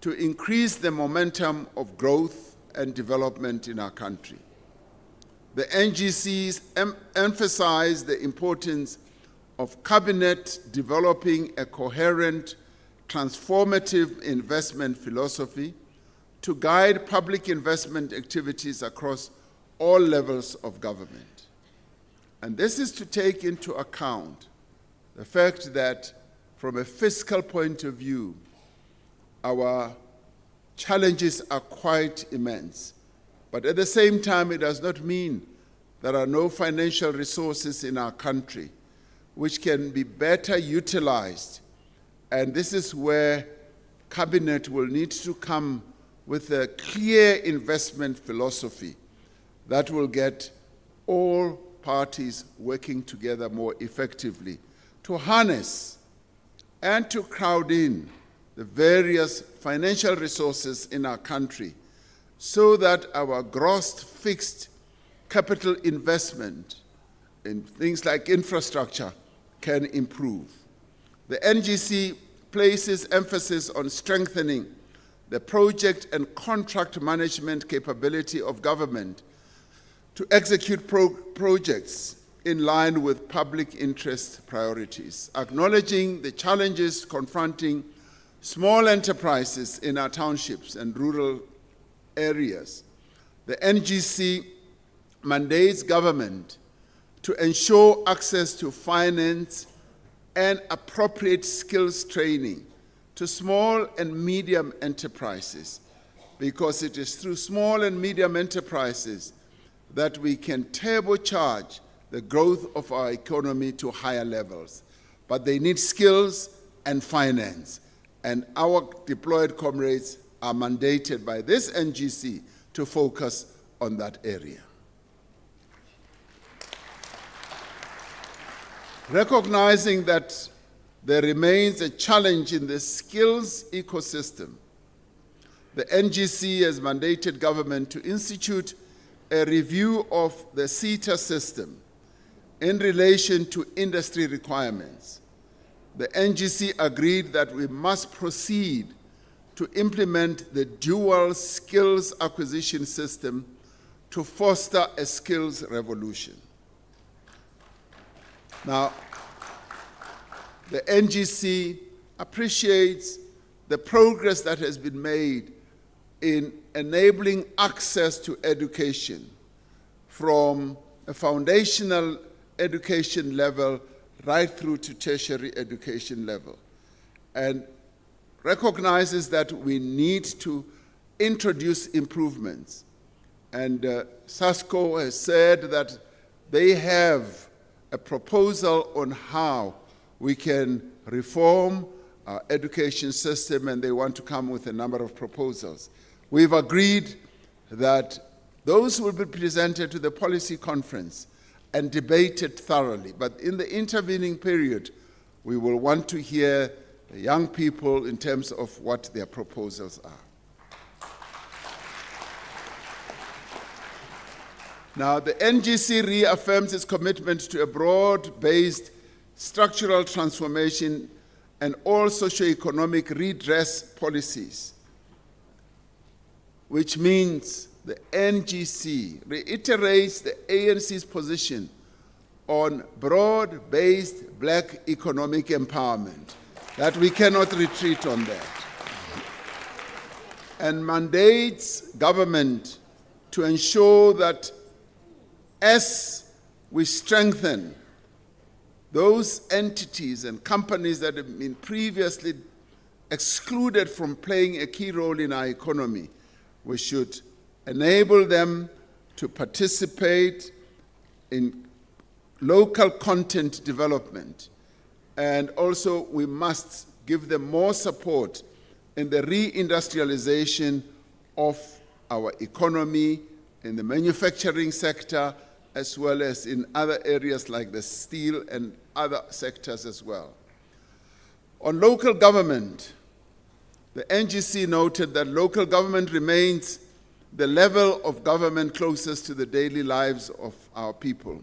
to increase the momentum of growth and development in our country. The NGCs emphasized the importance of Cabinet developing a coherent, transformative investment philosophy to guide public investment activities across all levels of government. And this is to take into account the fact that from a fiscal point of view, our challenges are quite immense. But at the same time, it does not mean there are no financial resources in our country which can be better utilized. And this is where Cabinet will need to come with a clear investment philosophy that will get all parties working together more effectively to harness and to crowd in the various financial resources in our country so that our gross fixed capital investment in things like infrastructure can improve. The NGC places emphasis on strengthening the project and contract management capability of government to execute projects in line with public interest priorities, acknowledging the challenges confronting small enterprises in our townships and rural areas. The NGC mandates government to ensure access to finance and appropriate skills training to small and medium enterprises, because it is through small and medium enterprises that we can turbocharge the growth of our economy to higher levels. But they need skills and finance. And our deployed comrades are mandated by this NGC to focus on that area. Recognizing that there remains a challenge in the skills ecosystem, the NGC has mandated government to institute a review of the SETA system in relation to industry requirements. The NGC agreed that we must proceed to implement the dual skills acquisition system to foster a skills revolution. Now, the NGC appreciates the progress that has been made in enabling access to education from a foundational education level right through to tertiary education level, and recognizes that we need to introduce improvements. And SASCO has said that they have a proposal on how we can reform our education system, and they want to come with a number of proposals. We've agreed that those will be presented to the policy conference and debated thoroughly. But in the intervening period, we will want to hear the young people in terms of what their proposals are. Now, the NGC reaffirms its commitment to a broad-based structural transformation and all socio-economic redress policies, which means the NGC reiterates the ANC's position on broad-based black economic empowerment, that we cannot retreat on that, and mandates government to ensure that as we strengthen those entities and companies that have been previously excluded from playing a key role in our economy, we should enable them to participate in local content development. And also, we must give them more support in the reindustrialization of our economy in the manufacturing sector, as well as in other areas like the steel and other sectors as well. On local government, the NGC noted that local government remains the level of government closest to the daily lives of our people.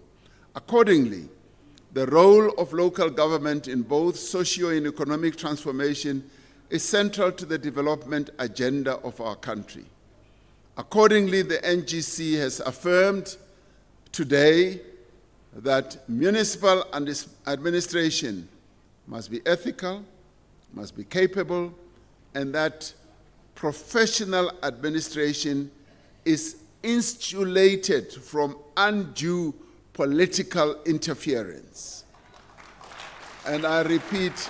Accordingly, the role of local government in both socio and economic transformation is central to the development agenda of our country. Accordingly, the NGC has affirmed today that municipal administration must be ethical, must be capable, and that professional administration is insulated from undue political interference. And I repeat,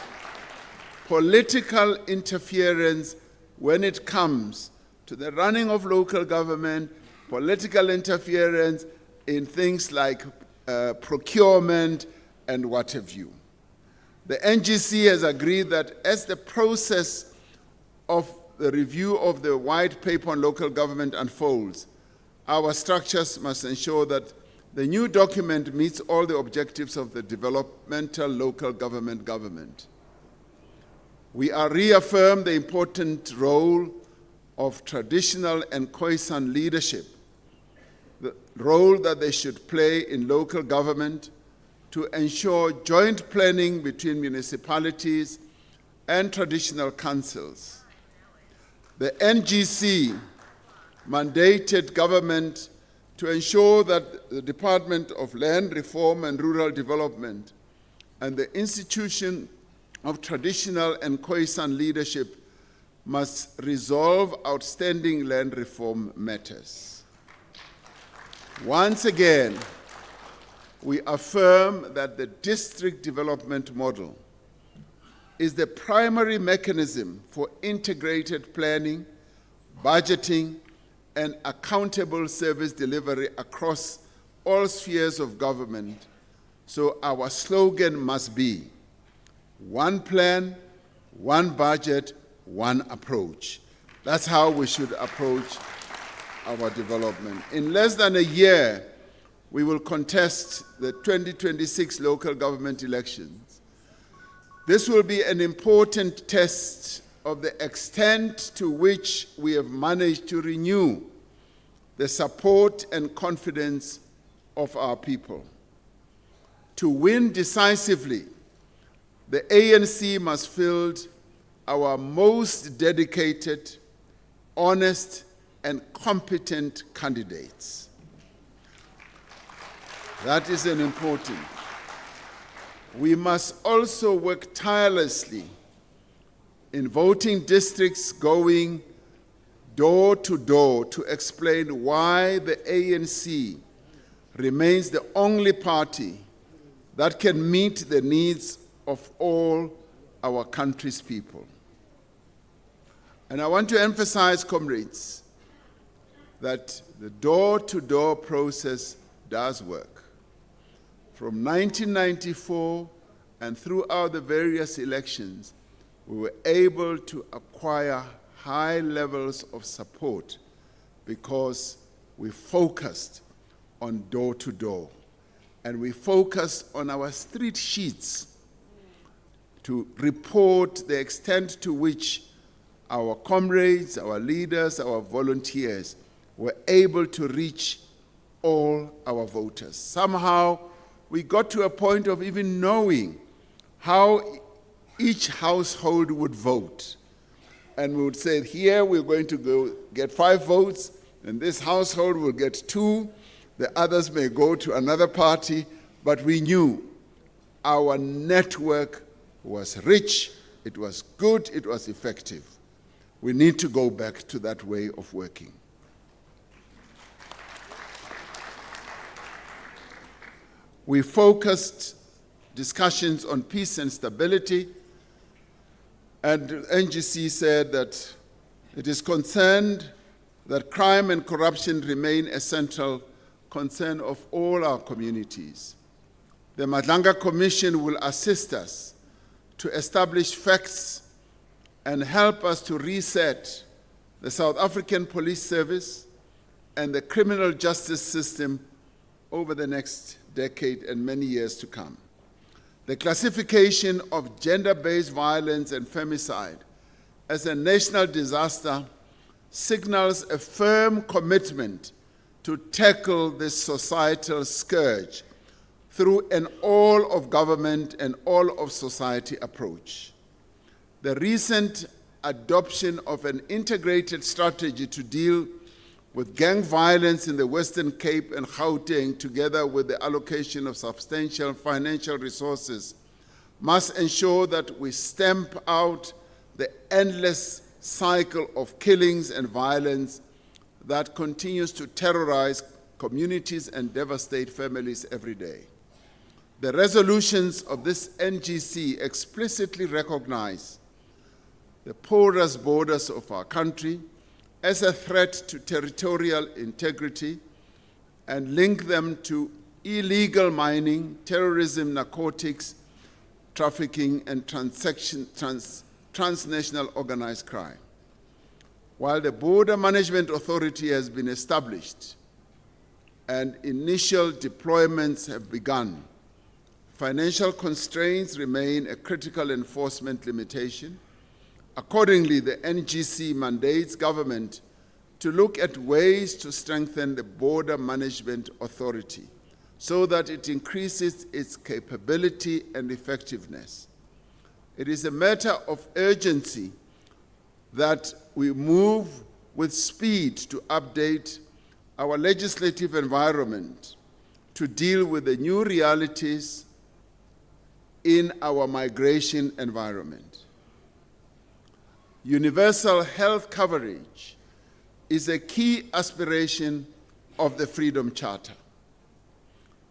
political interference when it comes to the running of local government, political interference in things like procurement and what have you. The NGC has agreed that as the process of the review of the white paper on local government unfolds, our structures must ensure that the new document meets all the objectives of the developmental local government. We are reaffirmed the important role of traditional and Khoisan leadership, the role that they should play in local government to ensure joint planning between municipalities and traditional councils. The NGC mandated government to ensure that the Department of Land Reform and Rural Development and the Institution of Traditional and Khoisan Leadership must resolve outstanding land reform matters. Once again, we affirm that the district development model is the primary mechanism for integrated planning, budgeting, and accountable service delivery across all spheres of government. So our slogan must be, one plan, one budget, one approach. That's how we should approach our development. In less than a year, we will contest the 2026 local government elections. This will be an important test of the extent to which we have managed to renew the support and confidence of our people. To win decisively, the ANC must field our most dedicated, honest, and competent candidates. That is an important. We must also work tirelessly in voting districts, going door to door to explain why the ANC remains the only party that can meet the needs of all our country's people. And I want to emphasize, comrades, that the door-to-door process does work. From 1994 and throughout the various elections, we were able to acquire high levels of support because we focused on door-to-door. And we focused on our street sheets to report the extent to which our comrades, our leaders, our volunteers were able to reach all our voters. Somehow, we got to a point of even knowing how each household would vote. And we would say, here we're going to go get 5 votes, and this household will get 2, the others may go to another party, but we knew our network was rich, it was good, it was effective. We need to go back to that way of working. We focused discussions on peace and stability, and NGC said that it is concerned that crime and corruption remain a central concern of all our communities. The Madlanga Commission will assist us to establish facts and help us to reset the South African Police Service, and the criminal justice system over the next decade and many years to come. The classification of gender-based violence and femicide as a national disaster signals a firm commitment to tackle this societal scourge through an all-of-government and all-of-society approach. The recent adoption of an integrated strategy to deal with gang violence in the Western Cape and Gauteng, together with the allocation of substantial financial resources, must ensure that we stamp out the endless cycle of killings and violence that continues to terrorize communities and devastate families every day. The resolutions of this NGC explicitly recognize the porous borders of our country as a threat to territorial integrity and link them to illegal mining, terrorism, narcotics, trafficking, and transnational organized crime. While the Border Management Authority has been established and initial deployments have begun, financial constraints remain a critical enforcement limitation. Accordingly, the NGC mandates government to look at ways to strengthen the Border Management Authority so that it increases its capability and effectiveness. It is a matter of urgency that we move with speed to update our legislative environment to deal with the new realities in our migration environment. Universal health coverage is a key aspiration of the Freedom Charter.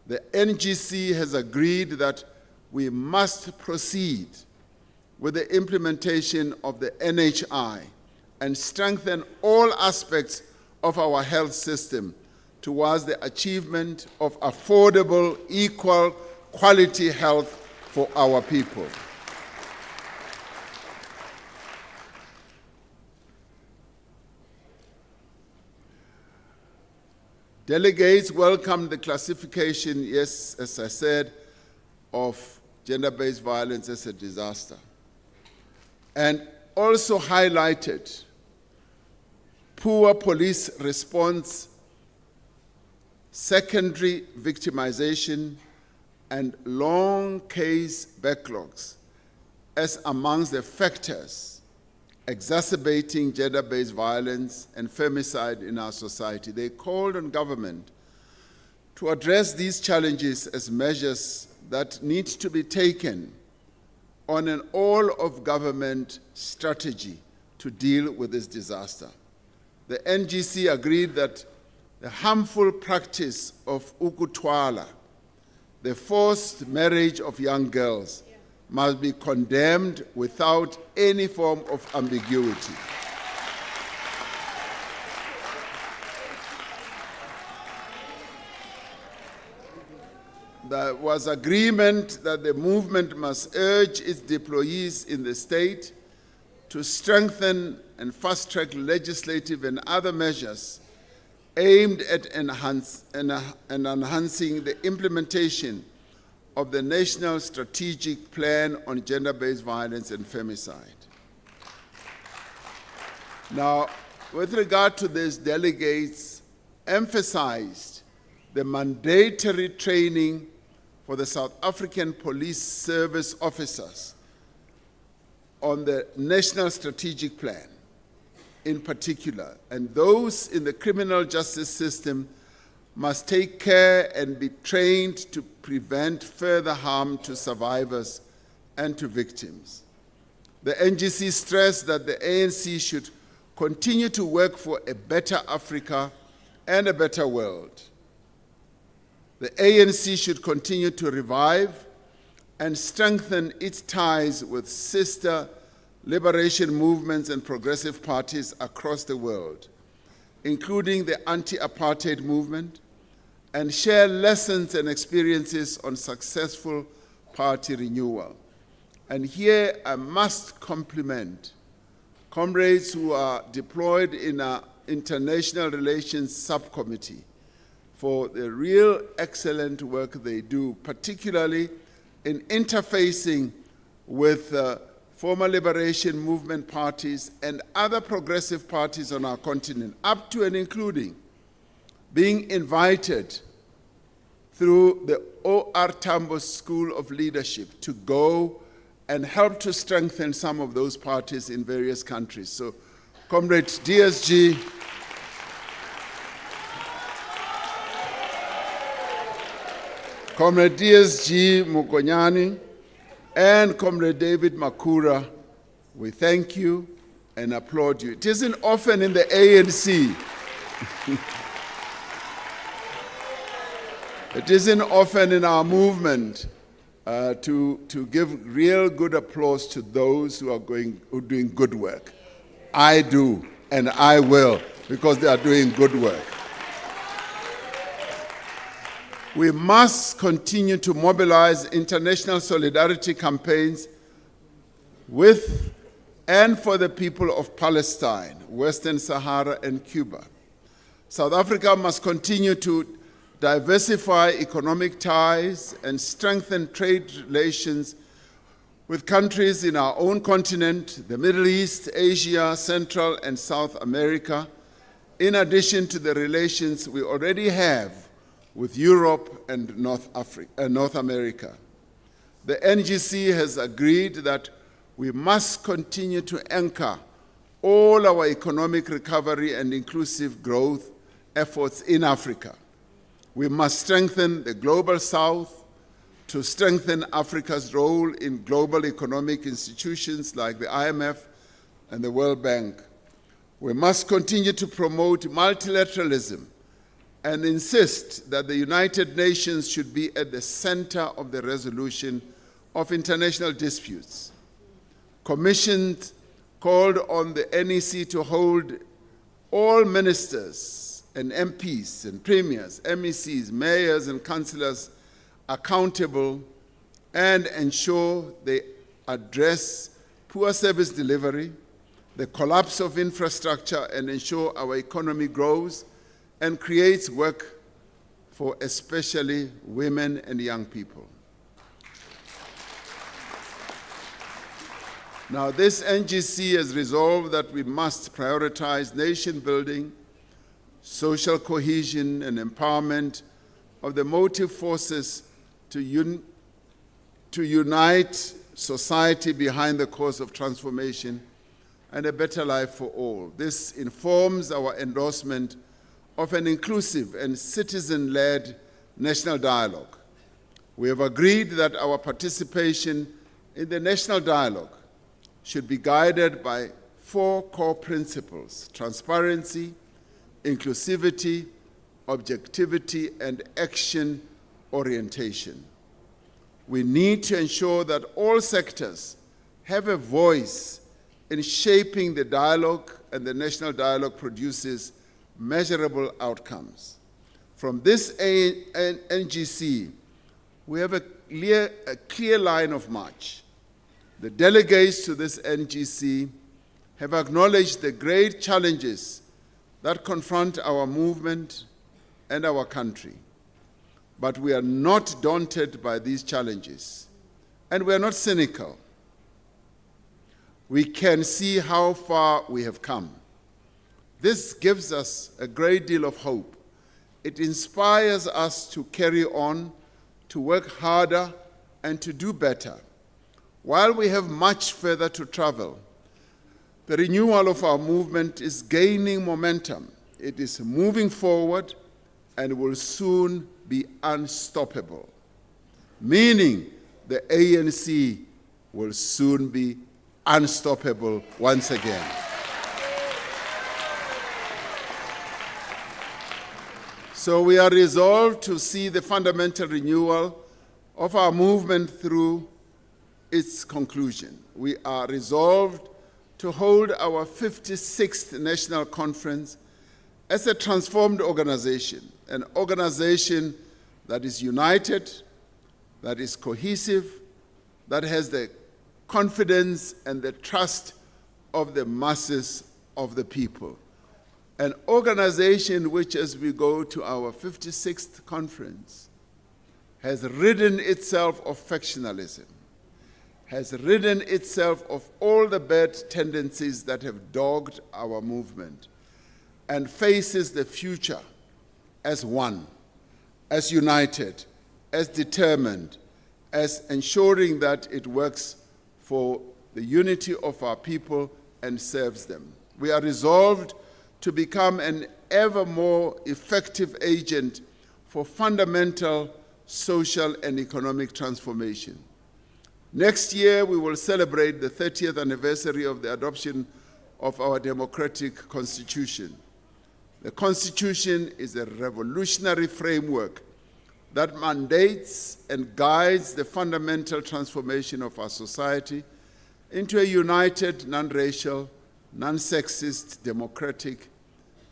The NGC has agreed that we must proceed with the implementation of the NHI and strengthen all aspects of our health system towards the achievement of affordable, equal, quality health for our people. Delegates welcomed the classification, yes, as I said, of gender-based violence as a disaster, and also highlighted poor police response, secondary victimization, and long case backlogs as amongst the factors exacerbating gender-based violence and femicide in our society. They called on government to address these challenges as measures that need to be taken on an all-of-government strategy to deal with this disaster. The NGC agreed that the harmful practice of ukutwala, the forced marriage of young girls, must be condemned without any form of ambiguity. There was agreement that the movement must urge its deployees in the state to strengthen and fast-track legislative and other measures aimed at enhancing the implementation of the National Strategic Plan on Gender-Based Violence and Femicide. Now, with regard to this, delegates emphasized the mandatory training for the South African Police Service officers on the National Strategic Plan in particular, and those in the criminal justice system must take care and be trained to prevent further harm to survivors and to victims. The NGC stressed that the ANC should continue to work for a better Africa and a better world. The ANC should continue to revive and strengthen its ties with sister liberation movements and progressive parties across the world, including the anti-apartheid movement, and share lessons and experiences on successful party renewal. And here I must compliment comrades who are deployed in our International Relations Subcommittee for the real excellent work they do, particularly in interfacing with former liberation movement parties and other progressive parties on our continent, up to and including being invited through the O.R. Tambo School of Leadership to go and help to strengthen some of those parties in various countries. So, Comrade DSG, Comrade DSG Mukonyani, and Comrade David Makura, we thank you and applaud you. It isn't often in the ANC. It isn't often in our movement to give real good applause to those who are doing good work. I do, and I will, because they are doing good work. We must continue to mobilize international solidarity campaigns with and for the people of Palestine, Western Sahara, and Cuba. South Africa must continue to diversify economic ties and strengthen trade relations with countries in our own continent, the Middle East, Asia, Central and South America, in addition to the relations we already have with Europe and North America. The NGC has agreed that we must continue to anchor all our economic recovery and inclusive growth efforts in Africa. We must strengthen the Global South to strengthen Africa's role in global economic institutions like the IMF and the World Bank. We must continue to promote multilateralism and insist that the United Nations should be at the center of the resolution of international disputes. Commissioned called on the NEC to hold all ministers and MPs and premiers, MECs, mayors and councillors accountable and ensure they address poor service delivery, the collapse of infrastructure, and ensure our economy grows and creates work for especially women and young people. Now, this NGC has resolved that we must prioritize nation building, social cohesion, and empowerment of the motive forces to unite society behind the cause of transformation and a better life for all. This informs our endorsement of an inclusive and citizen-led national dialogue. We have agreed that our participation in the national dialogue should be guided by 4 core principles: transparency, inclusivity, objectivity, and action orientation. We need to ensure that all sectors have a voice in shaping the dialogue, and the national dialogue produces measurable outcomes. From this NGC, we have a clear line of march. The delegates to this NGC have acknowledged the great challenges that confront our movement and our country. But we are not daunted by these challenges, and we are not cynical. We can see how far we have come. This gives us a great deal of hope. It inspires us to carry on, to work harder, and to do better. While we have much further to travel, the renewal of our movement is gaining momentum. It is moving forward and will soon be unstoppable, meaning the ANC will soon be unstoppable once again. So we are resolved to see the fundamental renewal of our movement through its conclusion. We are resolved to hold our 56th National Conference as a transformed organization, an organization that is united, that is cohesive, that has the confidence and the trust of the masses of the people. An organization which, as we go to our 56th conference, has ridden itself of factionalism, has ridden itself of all the bad tendencies that have dogged our movement, and faces the future as one, as united, as determined, as ensuring that it works for the unity of our people and serves them. We are resolved to become an ever more effective agent for fundamental social and economic transformation. Next year, we will celebrate the 30th anniversary of the adoption of our democratic constitution. The constitution is a revolutionary framework that mandates and guides the fundamental transformation of our society into a united, non-racial, non-sexist, democratic,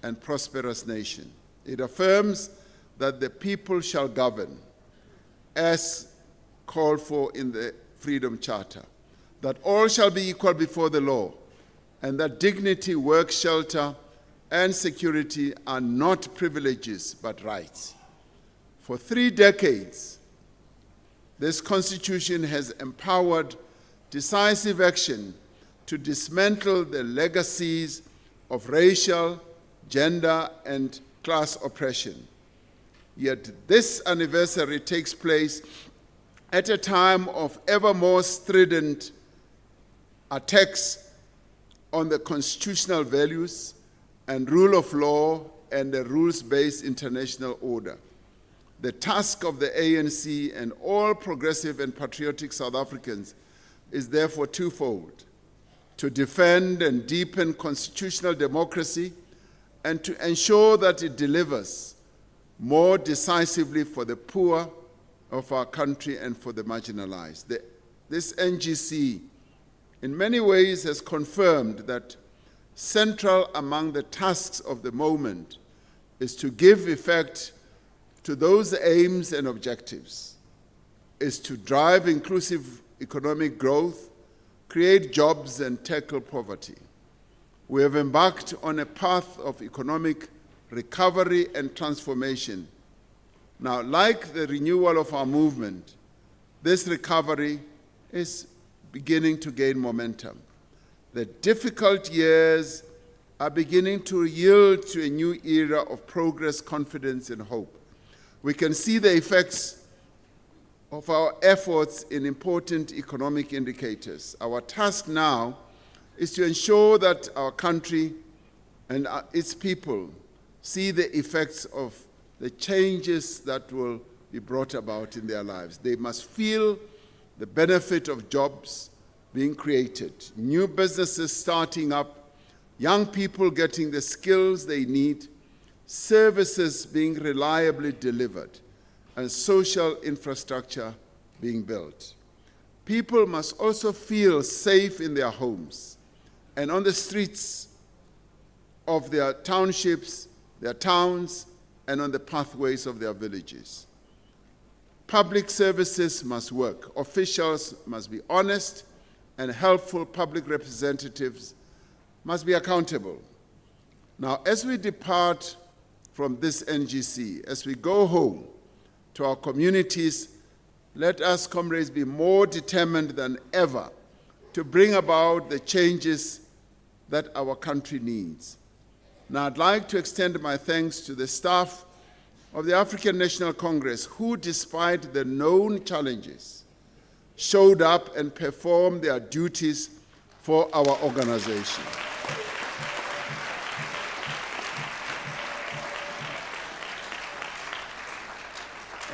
and prosperous nation. It affirms that the people shall govern as called for in the Freedom Charter, that all shall be equal before the law, and that dignity, work, shelter, and security are not privileges but rights. For 3 decades, this Constitution has empowered decisive action to dismantle the legacies of racial, gender, and class oppression. Yet this anniversary takes place at a time of ever more strident attacks on the constitutional values and rule of law and the rules-based international order. The task of the ANC and all progressive and patriotic South Africans is therefore twofold: to defend and deepen constitutional democracy and to ensure that it delivers more decisively for the poor of our country and for the marginalized. This NGC in many ways has confirmed that central among the tasks of the moment is to give effect to those aims and objectives, is to drive inclusive economic growth, create jobs, and tackle poverty. We have embarked on a path of economic recovery and transformation. Now, like the renewal of our movement, this recovery is beginning to gain momentum. The difficult years are beginning to yield to a new era of progress, confidence, and hope. We can see the effects of our efforts in important economic indicators. Our task now is to ensure that our country and its people see the effects of the changes that will be brought about in their lives. They must feel the benefit of jobs being created, new businesses starting up, young people getting the skills they need, services being reliably delivered, and social infrastructure being built. People must also feel safe in their homes and on the streets of their townships, their towns, and on the pathways of their villages. Public services must work. Officials must be honest, and helpful public representatives must be accountable. Now, as we depart from this NGC, as we go home to our communities, let us, comrades, be more determined than ever to bring about the changes that our country needs. Now, I'd like to extend my thanks to the staff of the African National Congress who, despite the known challenges, showed up and performed their duties for our organization.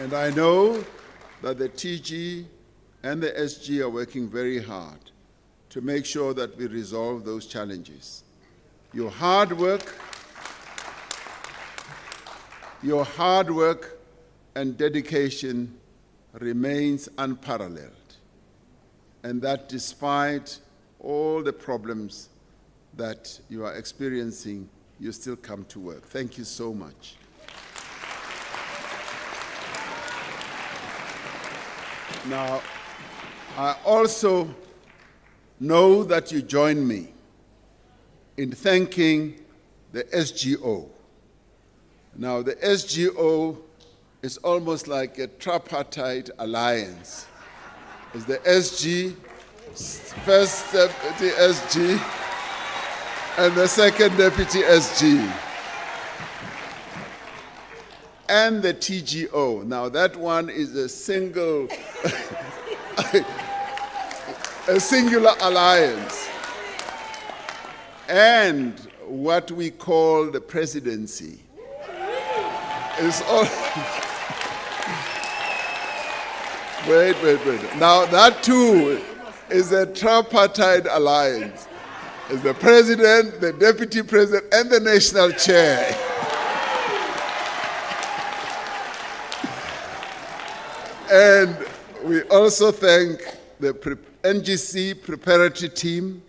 And I know that the TG and the SG are working very hard to make sure that we resolve those challenges. Your hard work and dedication remains unparalleled, and that despite all the problems that you are experiencing, you still come to work. Thank you so much. Now, I also know that you join me in thanking the SGO. Now, the SGO is almost like a tripartite alliance. It's the SG, first deputy SG, and the second deputy SG. And the TGO. Now, that one is a single, a singular alliance. And what we call the presidency is all. Wait. Now, that too is a tripartite alliance. It's the president, the deputy president, and the national chair. And we also thank the NGC preparatory team.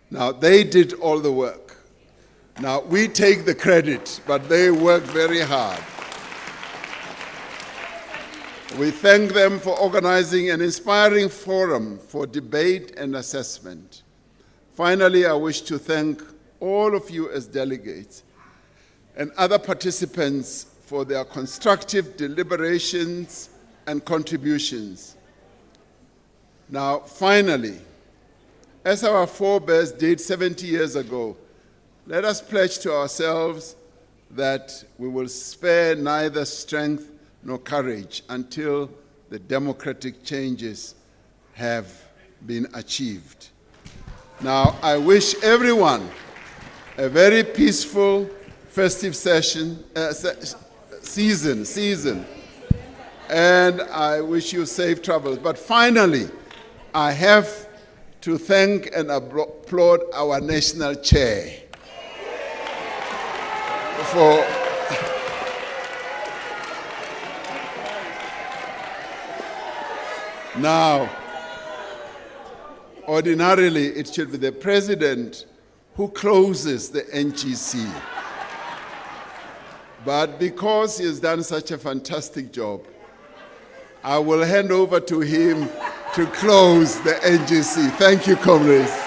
Now, they did all the work. Now, we take the credit, but they worked very hard. We thank them for organizing an inspiring forum for debate and assessment. Finally, I wish to thank all of you as delegates and other participants for their constructive deliberations and contributions. Now, finally, as our forebears did 70 years ago, let us pledge to ourselves that we will spare neither strength nor courage until the democratic changes have been achieved. Now, I wish everyone a very peaceful, festive season, and I wish you safe travels. But finally, I have to thank and applaud our national chair for now. Ordinarily, it should be the president who closes the NGC. But because he has done such a fantastic job, I will hand over to him to close the NGC. Thank you, comrades.